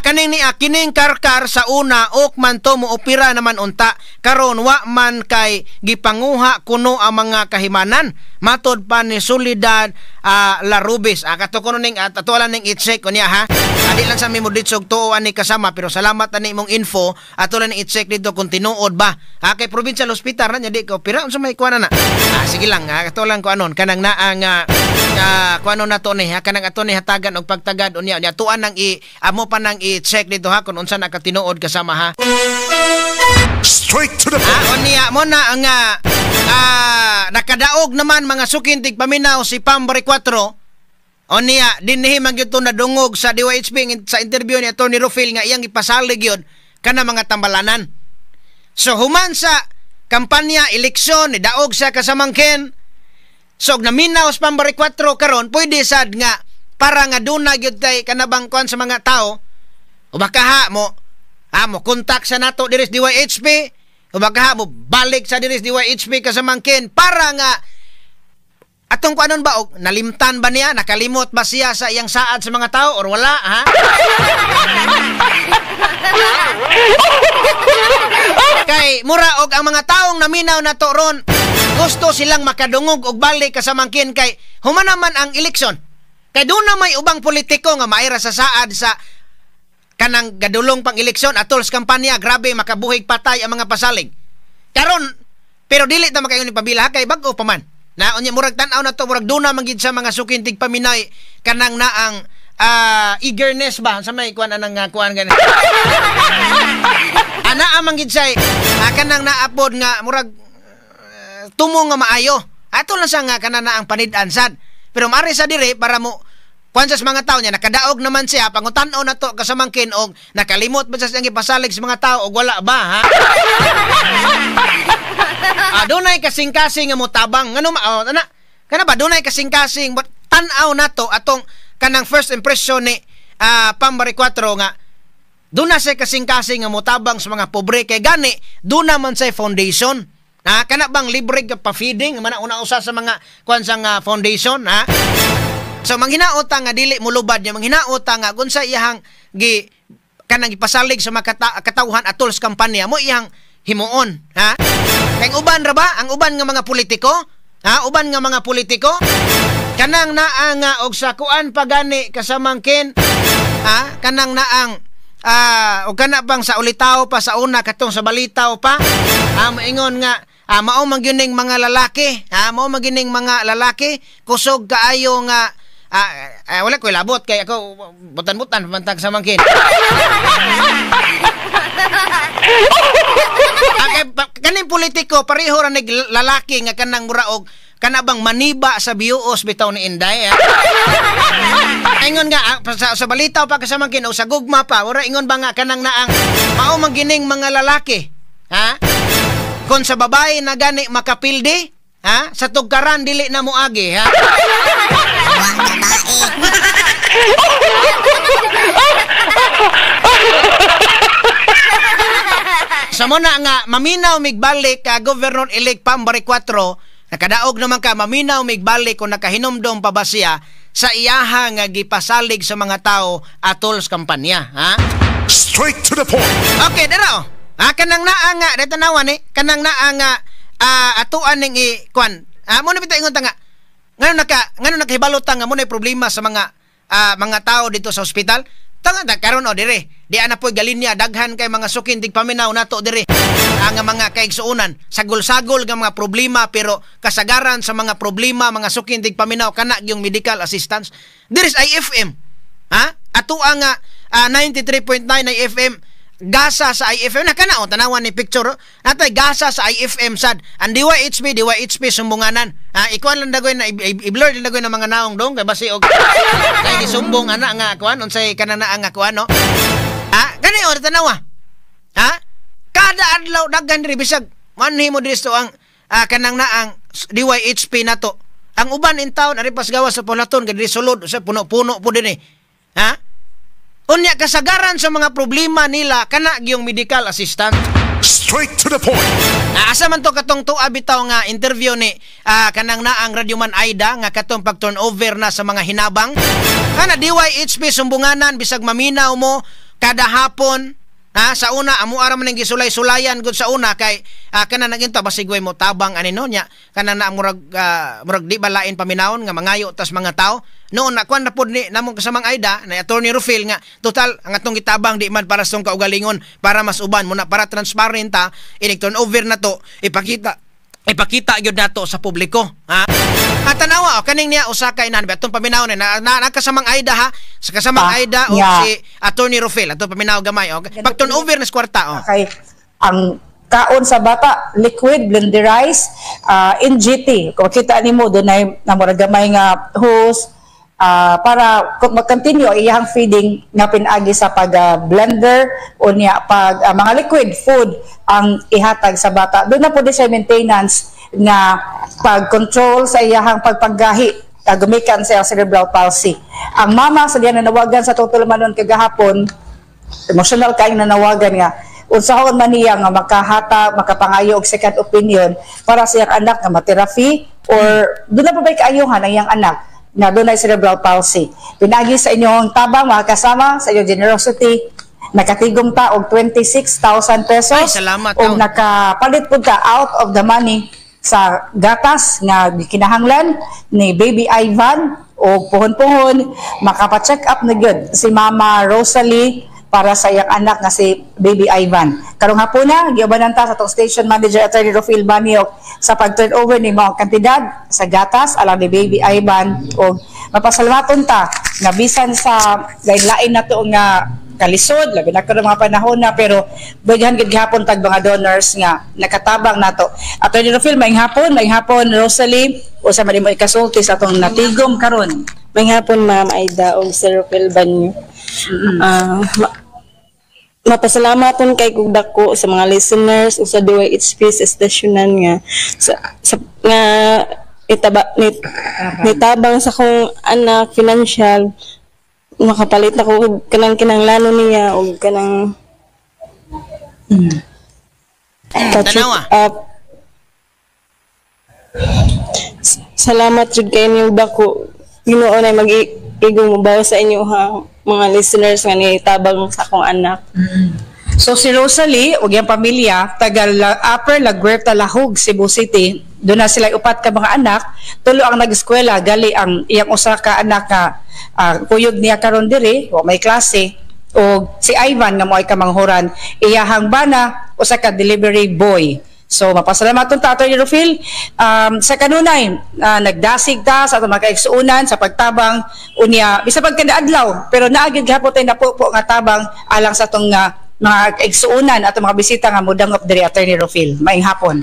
kaning ni kining karkar sa una ok man to mo opera naman unta karon wa man kay gipanguha kuno ang mga kahimanan matod pa ni Solidad Larubis kato kuno ning atulan ning i-check unya ha adi lang sa mi mo ditsog tuoan ni kasama pero salamat ani imong info atulan ning i-check dito kung tinuod ba kay provincial hospital na nya di ka opera unsa may kuana na sige lang katulan ko anon kanang naang kuano na to ni kanang ato ni hatagan og pagtagad unya tuan nang amo pa nang i-check dito ha kung unsa nakatinuod kasama ha straight to the point unya mo na ang nakadaog naman mga sukin tigpaminaw si Pambari 4 unya dinhi man gyud na dungog sa DYHP sa interview ni Atty. Rufil nga iyang ipasalig yun kana mga tambalanan so human sa kampanya eleksyon ni daog sa kasamangkin so naminaw sa Pambari 4 karon pwede sad nga para nga duna gyud kay kanabang kuan sa mga tao o baka mo kontak sa nato diri sa DYHP o baka mo balik sa diri sa DYHP kasamangkin para nga atong kuanon ba og nalimtan ba niya nakalimot ba siya sa iyang saad sa mga tao or wala kay mura og ang mga taong naminaw na to ron gusto silang makadungog og balik kasamangkin kay humanaman ang eleksyon. Kay doon na may ubang politiko nga maira sa saad sa kanang gadulong pang eleksyon atol sa kampanya, grabe makabuhig patay ang mga pasalig. Karon pero dili ta makaingon ni pabila kay bag-o pa man. Na unya murag tan-aw na to murag duna man gid sa mga sukintig paminay kanang naang eagerness ba sa may kuan anang kuan gani. Ana amang gid say kanang naapod nga murag tumo nga maayo. Ato lang sa nga kanang naang panid-an sad. Pero mari sa dire para mo kuan sa mga tao niya nakadaog naman siya pangutan-o na to kasamangkin og nakalimot ba sa siyang ipasalig sa mga tao og wala ba ha? Dunay kasing-kasing nga motabang ngano ana kana ba dunay kasing-kasing tan-aw nato atong kanang first impression ni Pambari 4 nga duna say kasing-kasing nga motabang sa mga pobre kay gani duna man say foundation. Kana bang libre ka pa feeding man una usa sa mga kuan sang foundation ha. So manghinaota nga dili mulubad niya manghinaota nga kun sa iyang kanang ipasalig sa mga katawhan atol sa kampanya mo iyang himuon ha. Kay uban ra ba ang uban nga mga politiko ha uban nga mga politiko kanang naang og sa kuan pagani kasamangkin ha kanang naang o kana bang sa ulitaw pa sa una katong sa balitaw pa maingon nga mao magining mga lalaki mao magining mga lalaki kusog kaayo nga wala ko labot kay ako butan-butan pamantag sa mangkin. Kaning politiko pareho ra nig lalaki nga kanang muraog kana bang maniba sa biuos bitaw ni Inday. Ingon nga sa balitaw pa kasama kin o sa gugma pa ora ingon ba nga kanang naang mao magining mga lalaki ha kon sa babae na gani makapildi ha sa tugkaran dili na moagi ha. Sa muna nga maminaw migbalik Governor-elect Pambari 4 nakadaog naman ka maminaw migbalik kung nakahinomdom pa ba siya sa iyaha nga gipasalig sa mga tao atol sa kampanya ha. Straight to the point. Okay dara kanang naa nga detanawan kanang naa nga atuan ning kuan mo na bitaw ingon ta nga ngano nakahibalot ta nga mo na problema sa mga tao dito sa ospital tanga karon dire di ana poy galinya daghan kay mga sukin tig paminaw nato dire ang mga kaigsuonan sagol-sagol nga mga problema pero kasagaran sa mga problema mga sukin tig paminaw kana yung medical assistance there is IFM ha ato ang 93.9 IFM gasa sa IFM na kana tanawan ni picture natay gasa sa IFM sad ang DYHP sumbunganan ikuan lang dagoy na i-blur lang dagoy na mga naong dong kay basi og kay gisumbong ana nga kuan unsay kanana nga kuan no gani tanawa kada adlaw daghan diri bisag manhi mo diri ang kanang naang DYHP nato ang uban in town ari pas gawas sa Pulaton kay diri sulod sa puno-puno po dinhi unya kasagaran sa mga problema nila kana gyung medical assistant. Straight to the point. Asa man to katong tuwa bitaw nga interview ni kanang naang Radyoman Aida nga katong pag-turnover na sa mga hinabang. Kana DYHP sumbunganan bisag maminaw mo kada hapon sa una amo ara man ning gisulay-sulayan gud sa una kay kana naginta basigway mo tabang ani no nya kana na murag di balain paminawon nga mangayo tas mga tao noon na kuan na pud ni namong kasamang Aida na Attorney Rufil nga total ang atong gitabang di man para sa kaugalingon para mas uban mo na para transparent inig turnover na to ipakita gyud nato sa publiko tanawa kaning niya usa ka inan atong paminaw na kasamang Aida sa kasamang Aida o si Attorney Rufil atong paminaw gamay pag turnover na sa kwarta okay ang kaon sa bata liquid blenderized NGT kung kita nimo dunay namurag gamay nga hose para mag-continue iyang feeding nga pinagi sa pag-blender o niya pag mga liquid food ang ihatag sa bata. Doon na po di sa maintenance nga pag-control sa iyang pagpaggahi gumikan sa cerebral palsy. Ang mama sa diyan nanawagan sa total manon kagahapon emotional kaayong nanawagan nga unsahon man niya nga makahata makapangayo og second opinion para sa iyang anak nga ma-therapy or doon na po ba'y kaayuhan ang iyang anak na doon ay cerebral palsy. Pinagi sa inyong tabang, mga kasama, sa inyong generosity, nakatigom ta og 26,000 pesos. Ay, salamat, Og Taon. nakapalit pud ta out of the money sa gatas nga gikinahanglan ni Baby Ivan o puhon-puhon makapacheck up na gyud si Mama Rosalie para sa iyang anak nga si Baby Ivan. Karong hapon na giubanan ta sa tong station manager Attorney Rofil Baniok sa pag-turn over ni mga kantidad sa gatas alang ni Baby Ivan o mapasalamaton ta nga bisan sa lain-lain na to nga kalisod labi na karong mga panahon na pero daghan gid gihapon tag mga donors nga nakatabang nato. Attorney Rofil maayong hapon Rosalie o sa man mo ikasulti sa atong natigom karon. May hapon, Ma'am Aida o Sir Rofil Banyo. Mapasalamaton kay kog dako sa mga listeners o sa DYHP sa stasyonan nga nga nitabang sa kong anak financial makapalit ako kanang kinanglano niya o kanang Tanawa. Salamat jud kay niyo dako Ginoo na mag-igong mubaw sa inyo ha mga listeners nga nitabang sa akong anak. So si Rosalie ug iyang pamilya taga Upper La Huerta Lahog, Cebu City. Doon na sila upat ka mga anak, tulo ang nag-eskwela gali ang iyang usa ka anak ka kuyog niya karon diri, o may klase o si Ivan nga mo'y kamanghuran iyahang bana usa ka delivery boy. So mapasalamat ta Atty. Rofil sa kanunay nagdasig ta sa atong mga kaigsuunan sa pagtabang unya bisa pagkadaadlaw pero naagid gihapon tay napupo nga tabang alang sa atong mga kaigsuunan atong mga bisita nga mudangop diri Atty. Rofil. Maayong hapon.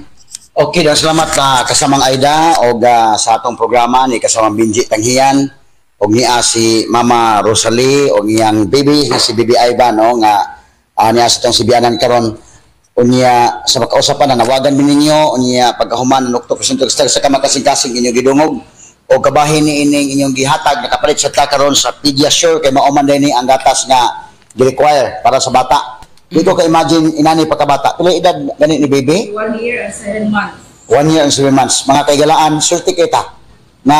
Okay, dan salamat kasamang Aida o sa atong programa ni kasamang Binji Tanghiyan o niya si Mama Rosalie o niyang baby si Baby Ivan no nga niya sa itong sibianan karon unya sa makausapan na nawagan mi ninyo unya pagkahuman ng Oktubre sa kamakasing-kasing inyong gidungog o kabahin ni ining inyong gihatag nakapalit sa ta karon sa Pediasure kay mao man ni ang gatas nga gi-require para sa bata. Di ko ka-imagine inani pagkabata. Pila edad gani ni baby? 1 year and 7 months. 1 year and 7 months. Mga kaigalaan, surti kita na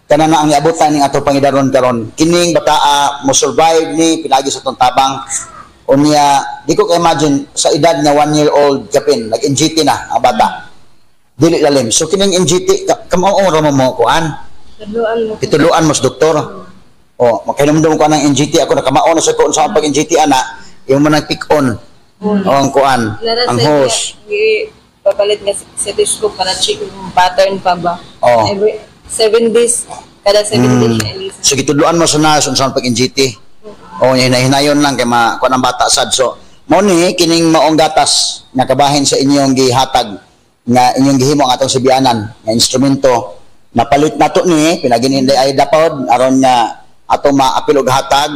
kana na ang iabutan ning ato pangidaron karon. Kining bataa mo survive ni pinagi sa tong tabang. Unya, di ko ka-imagine sa edad nga 1 year old kapin, nag-NGT na ang bata. Dili lalim. So kining NGT, kamao ra mo kuan? Pituluan mo sa doktor. O, makinomdom ko ng NGT ako nakamao na sa kuan sa pag NGT ana, yung man pick on. O ang kuan, ang hose. Papalit nga stethoscope para check yung pattern pa ba. Oh. Every 7 days, kada 7 days siya elisa. So gitudluan mo sa nas unsa pag NGT. O hinayon lang kay kuan ang bata sad. So mo ni kining maong gatas nga kabahin sa inyong gihatag nga inyong gihimo ang atong sibianan nga instrumento napalit nato ni pinagininday ay dapod aron nga atong maapil og hatag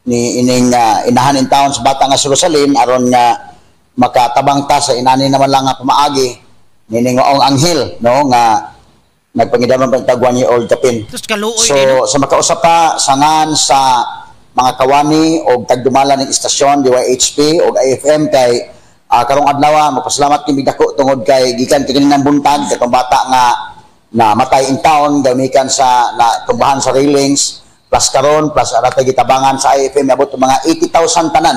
ni ining inahan in town sa bata nga si Rosalyn aron nga makatabang ta sa inani naman lang nga pamaagi nining maong anghel no nga nagpangidaron pa tag 1 year old kapin. So sa makausap pa sangan sa mga kawani o tagdumala ng istasyon DYHP o AFM kay karong adlaw magpasalamat kami dako tungod kay gikan kini ng buntag katong bata nga na matay in town gamikan sa tumbahan sa railings plus karon plus aratay gitabangan sa AFM abot mga 80,000 tanan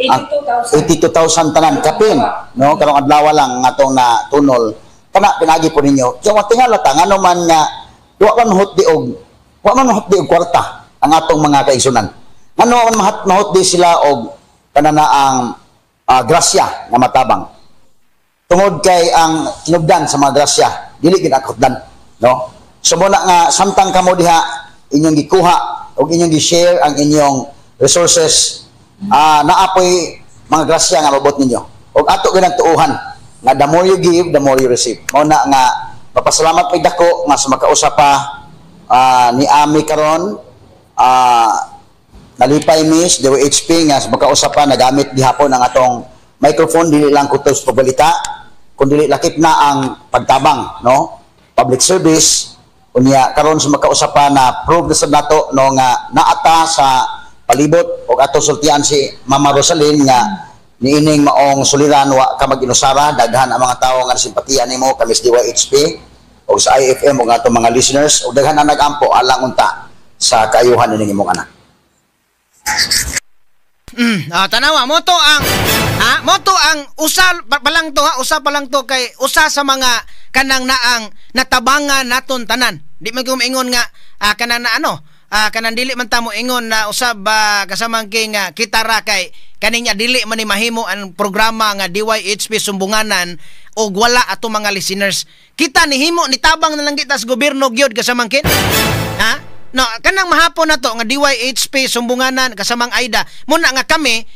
82,000 tanan kapin no karong adlaw lang atong na tunol kana pinagi po ninyo kaya tingala ta ngano man nga wa man mahot di og kwarta ang atong mga kaigsunan. Ano man mahot di sila og kanana ang grasya nga matabang. Tungod kay ang tinubdan sa mga grasya, dili gid akotdan, no? So muna nga samtang kamo diha inyong gikuha og inyong gi-share ang inyong resources, naapoy mga grasya nga mabot ninyo. Og ato gyud ang tuuhan nga the more you give, the more you receive. Mao na nga mapasalamat pay dako nga sa makausap pa ni Ami karon nalipay Miss DWHP nga makausap pa nagamit gihapon ang atong microphone dili lang kutos pagbalita kundi lakip na ang pagtabang no public service unya karon sa makausap pa na prove na sad nato no nga naata sa palibot og ato sultian si Mama Rosalyn nga niining maong suliran wa ka mag-inusara daghan ang mga tawo nga simpatiya nimo kami sa DYHP o sa IFM o atong mga listeners o daghan ang nagampo alang unta sa kaayuhan ni imong anak. Tanawa mo to ang usa pa lang to kay usa sa mga kanang naang natabangan naton tanan. Di man ko maingon nga kanang na kanang dili man ta mo ingon na usab kasamang king kita ra kay kaninya dili man ni mahimo ang programa nga DYHP Sumbunganan og wala ato mga listeners. Kita ni himo ni tabang na lang kita sa gobyerno gyud kasamang kin. No, kanang mahapon na to nga DYHP Sumbunganan kasamang Aida. Muna nga kami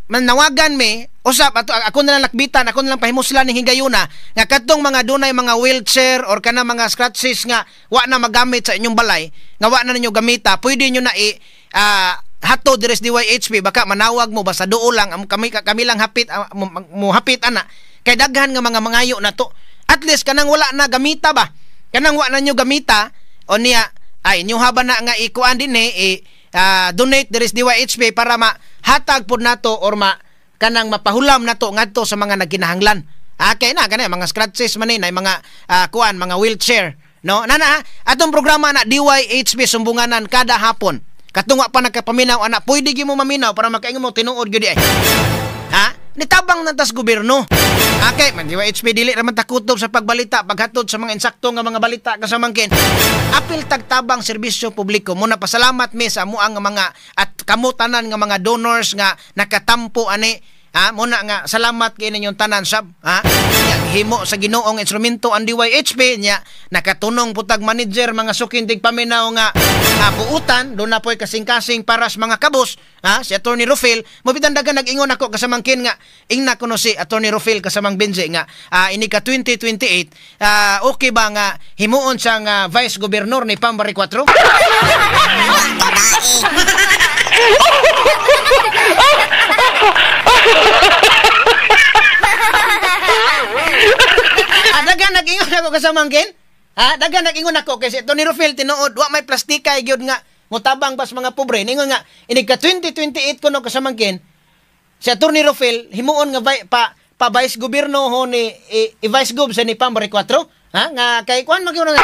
manawagan mi usap ako na lang lakbitan, ako na lang pahimuslan ning higayuna nga kadtong mga dunay mga wheelchair or kana mga scratches nga wa na magamit sa inyong balay, nga wa na ninyo gamita, pwede nyo na hato dires DYHP, baka manawag mo basta duo lang kami lang hapit mo hapit ana kay daghan nga mga mangayo na to. At least kanang wala na gamita ba, kanang wa na nyo gamita o niya ay inyo haba na nga ikuan din donate there is DYHP para mahatag pod nato or kanang mapahulam nato ngadto sa mga nagkinahanglan. Kay na kanay mga scratches man ni mga kuan mga wheelchair, no? Nana atong programa na DYHP Sumbunganan kada hapon. Katungwa pa nagkapaminaw ana, pwede gyud mo maminaw para makaingon mo tinuod gyud ay. Nitabang na tas gobyerno. Okay, man DYHP dili ra man takutob sa pagbalita, paghatod sa mga insakto nga mga balita kasamangkin. Apil tagtabang serbisyo publiko. Muna pasalamat mi sa amuang mga at kamutanan nga mga donors nga nakatampo ani. Muna nga salamat kay ninyong tanan sab. Himo sa Ginoong instrumento ang DYHP nya nakatunong putag manager mga sukindig paminaw nga buutan do na poy kasing-kasing para sa mga kabos. Si Attorney Rufil mo bitandagan nag-ingon ako kasamangkin nga ingna kuno si Attorney Rufil kasamang Benze nga ini ka 2028 okay ba nga himuon sa nga vice governor ni Pambari 4? Dagan nag-ingon ako kasamangkin. Dagan nag-ingon ako kasi Tony Rufil tinuod wa may plastika gyud nga mutabang pas mga pobre. Ningon nga ini ka 2028 kuno kasamangkin. Si Attorney Rufil himuon nga pa vice gobyerno ho ni vice gob sa ni Pambari 4. Nga kay kuan magyud nga.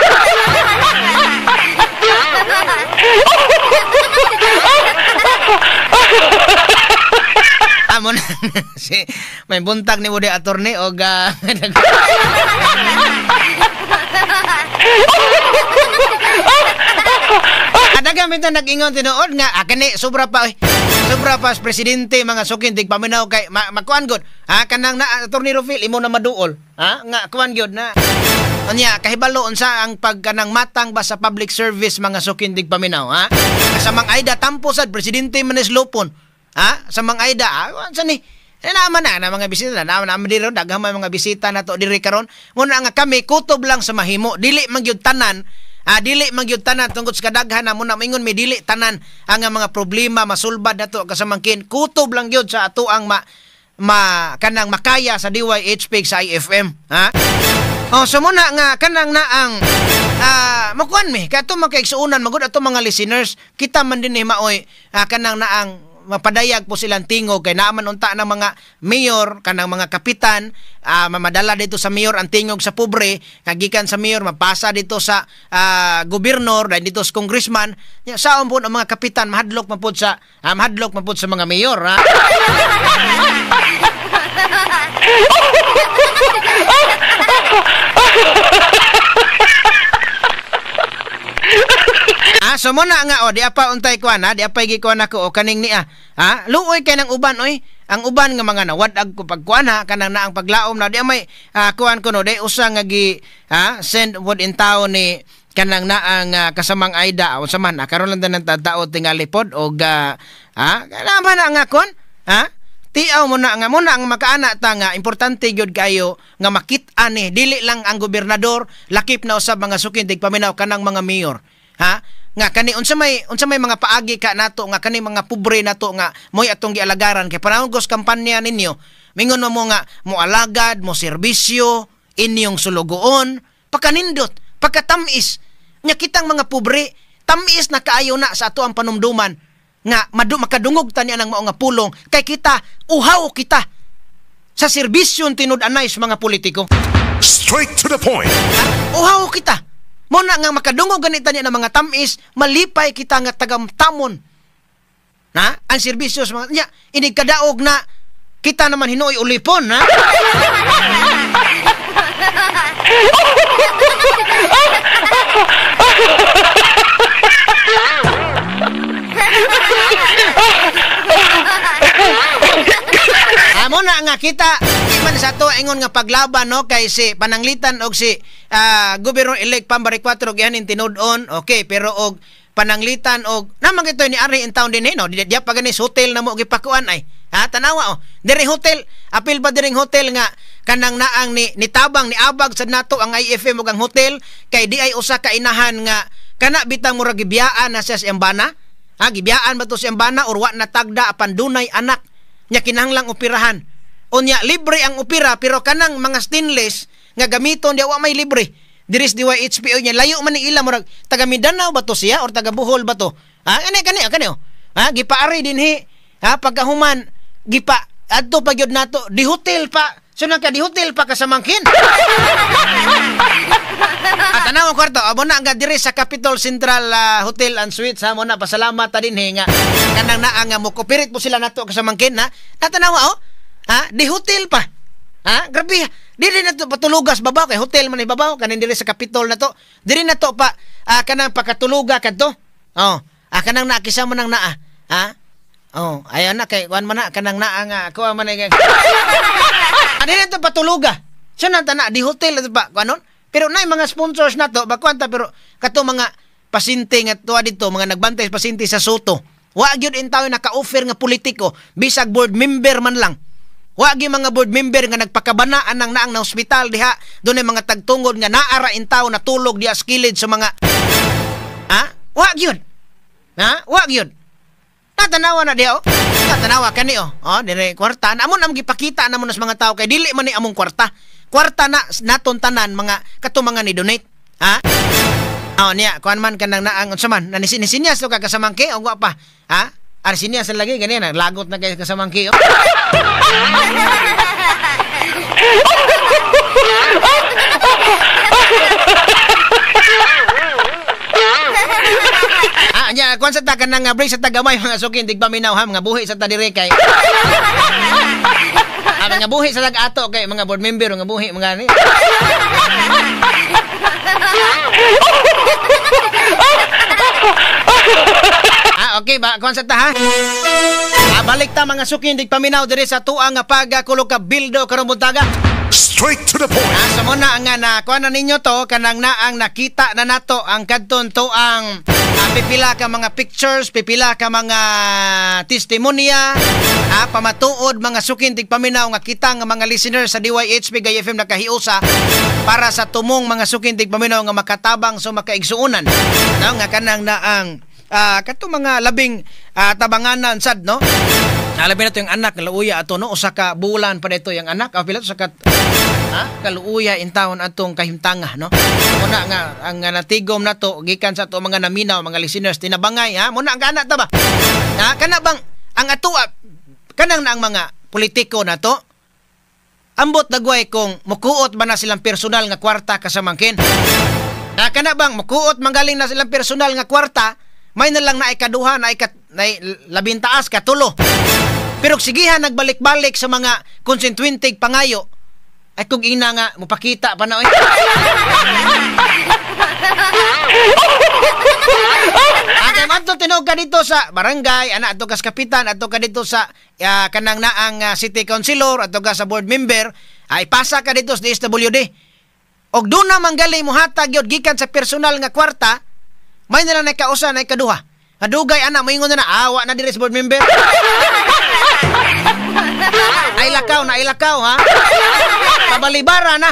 Amon si may buntag ni Bude Attorney og Adaga minta nag-ingon tinuod nga kani sobra pa sa presidente mga sukin tig paminaw kay makuan gud kanang na Attorney Rufil imo na maduol nga kuan gyud na anya kahibalo unsa ang pagkanang matang ba sa public service mga sukin tig paminaw kasamang Aida tampo sad presidente manes lupon sa mga Aida unsa ni naman na mga bisita naman diri daghang mga bisita nato diri karon muna nga kami kutob lang sa mahimo dili man gyud tanan dili man gyud tanan tungod sa kadaghan na muna mingon mi dili tanan ang mga problema masulbad nato kasamangkin kutob lang gyud sa ato ang kanang makaya sa DYHP sa IFM so muna nga kanang naang makuan mi kato makaigsuunan magud ato mga listeners kita man din maoy kanang naang mapadayag po silang tingog kay naaman unta ng mga mayor kanang mga kapitan mamadala dito sa mayor ang tingog sa pobre kagikan sa mayor mapasa dito sa gobernador dahil dito sa congressman saon po ang mga kapitan mahadlok man po sa mga mayor so muna nga di apa untay kuan di apa gikuan ako o kaning ni luoy kay nang uban ang uban nga mga nawadag ko pagkuan kanang naang paglaom na di may kuan kuno di usa nga gi send word in town ni kanang naang kasamang Aida unsa man karon lang nang tadaot tingali pod og kana man nga kon tiaw mo na ang makaana ta nga importante gyud kayo nga makit-an dili lang ang gobernador lakip na usab mga sukin tigpaminaw kanang mga mayor nga kani unsa may mga paagi ka nato nga kani mga pobre nato nga moy atong gialagaran kay panahon gos kampanya ninyo mingon mo nga mo alagad mo serbisyo inyong sulugoon pakanindot pagkatamis nya kitang mga pobre tamis na kaayo na sa ato ang panumduman nga makadungog ta niya ng mao nga pulong kay kita uhaw kita sa serbisyon tinud-anay sa mga politiko. Straight to the point. Uhaw kita mo na nga makadungog ganita niya ng mga tamis malipay kita nga tagamtamon Na? Ang serbisyo sa mga nya, inig kadaog na kita naman hinuoy ulipon, ha? Amo na nga kita man sa to ingon nga paglaban no kay si pananglitan og si Governor elect Pambari 4 gihanin tinud-on okay pero og pananglitan og namang ito ni ari in town din no diya pa ganis hotel na mo gipakuan ay ha tanawa diri hotel apil ba diring hotel nga kanang naang ni tabang ni abag sad nato ang IFM ug ang hotel kay di ay usa ka inahan nga kana bitang murag gibiyaan na siya sa embana ha gibiyaan ba to sa embana or wa na tagda apan dunay anak nya kinahanglang operahan. Unya libre ang opera pero kanang mga stainless nga gamiton diwa may libre. Diris diwa HPO nya layo man ni ila murag taga Mindanao ba to siya or taga Bohol ba to? Ha kani oh. Ha gipaari dinhi. Ha pagkahuman gipa adto pagyud nato di hotel pa. Sunang ka di hotel pa kasamangkin. At anong kwarto, abo na nga diri sa Capitol Central Hotel and Suites ha mo na pasalamat ta dinhi nga kanang naa nga mo cooperate po sila nato kasamangkin ha. Natanawa oh. Ha di hotel pa. Ha grabe. Diri na to patulugas babaw kay hotel man ibabaw kanin diri sa Capitol na to. Diri na to pa kanang pakatuluga kadto. Oh, kanang nakisa mo nang naa. Ha? Oh, ayan na kay wan man na kanang naa nga kuha man ay. Diri na to patuluga. Siya na tana di hotel ba kanon? Pero nay mga sponsors na to bakwanta pero kato mga pasyente nga tuwa dito mga nagbantay pasyente sa Soto. Wa gyud in tawo naka-offer nga politiko bisag board member man lang. Wa gyud mga board member nga nagpakabanaan nang naang na ospital diha dunay mga tagtungod nga naara in tawo natulog diha skilled sa mga wa gyud. Ha? Wa gyud. Natanawa na diha oh. Natanawa kani oh. Oh, dire kwarta. Amon am gipakita namon sa mga tao kay dili man ni among kwarta. Kwarta na naton tanan mga kato mga ni donate. Ha? Oh niya, kuan man kanang naang unsa man nanisinyas to kagasamangke o wa pa. Ha? Arsinyas lagi ganyan lagot na kay kasamangke. Oh. Nya kuan sa ta kanang break sa tagamay mga sukin tigpaminaw ha mga buhi sa ta dire kay. Mga buhi sa lag-ato kay mga board member nga buhi mga ni. Okay ba kuan sa ta ha? Balik ta mga sukin tigpaminaw dire sa tuang nga pagakulo ka bildo karong buntaga. Straight to the point. Sa muna nga na kuan na ninyo to kanang naang nakita na nato ang kadton tuang pipila ka mga pictures, pipila ka mga testimonya, pamatuod mga sukin tigpaminaw nga kita nga mga listeners sa DYHP Gay FM nakahiusa para sa tumong mga sukin tigpaminaw nga makatabang so makaigsuunan. No nga kanang naang kato mga labing tabanganan sad no. Alabi na to yung anak kaluuya ato no usa ka bulan pa dito yung anak apila to sa kaluuya in taon atong kahimtanga no. Muna nga ang natigom nato gikan sa to mga naminaw mga listeners tinabangay ha muna ang anak ta ba. Kana bang ang ato kanang na ang mga politiko nato ambot dagway kung mukuot ba na silang personal nga kwarta kasamangkin. Kana bang mukuot manggaling na silang personal nga kwarta may na lang na ikaduha na labintaas katulo. Pero sigihan nagbalik-balik sa mga konsentwintig pangayo ay kung ina nga mupakita pa na oy. Kay manto tinog ka dito sa barangay ana ato kas kapitan ato ka dito sa kanang naang city councilor ato ka sa board member ay pasa ka dito sa DSWD. Og doon na manggali mo hatag yun gikan sa personal nga kwarta may na lang nakausa na ikaduha. Kadugay ana moingon na awa na diri sa board member. Ay lakaw ha. Pabalibara na.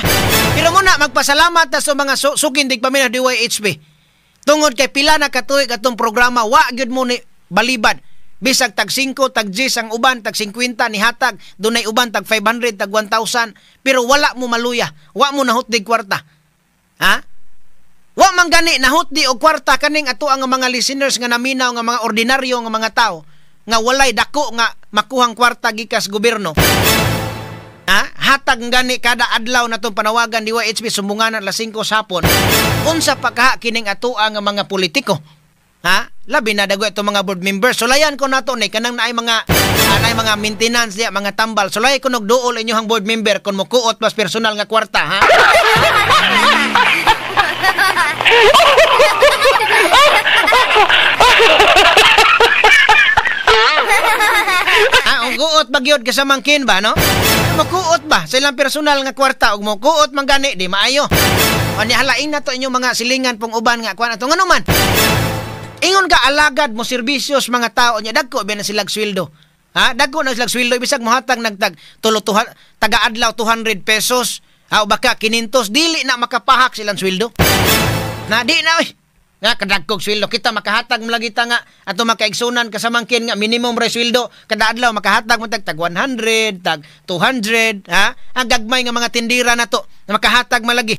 Pero muna magpasalamat na sa mga sukin tigpaminaw DYHP. Tungod kay pila na katuig atong programa wa gyud mo ni balibad. Bisag tag 5 tag 10 ang uban tag 50 ni hatag dunay uban tag 500 tag 1,000 pero wala mo maluya. Wa mo nahutdig kwarta. Ha? Wa man gani nahutdi og kwarta kaning ato ang mga listeners nga naminaw nga mga ordinaryo nga mga tao nga walay dako nga makuhang kwarta gikas gobyerno. Hatag gani kada adlaw natong panawagan DYHP sumbungan alas 5 sa hapon. Unsa pa kaha kining ato ang mga politiko? Ha? Labi na dago itong mga board members. Sulayan ko nato ni kanang naay mga maintenance diya, mga tambal. Sulay ko nagduol inyohang board member kung mukuot mas personal nga kwarta, ha? Kuot bagyod ka sa mangkin ba, no? Makuot ba sa ilang personal nga kwarta ug makuot man gani di maayo. O ni halain na to inyong mga silingan pong uban nga kuan ato ngano man. Ingon ka alagad mo serbisyos mga tao nya dagko ba na silang sweldo. Ha? Dagko na silang sweldo bisag mohatag nagtag taga-adlaw 200 pesos. Ha o baka 500 dili na makapahak silang sweldo. Na di na nga kadagkog sweldo kita makahatag mo lagi ta nga ato makaigsunan kasamangkin nga minimum ra sweldo kada adlaw makahatag mo tag 100 tag 200 ha ang gagmay nga mga tindira nato na makahatag malagi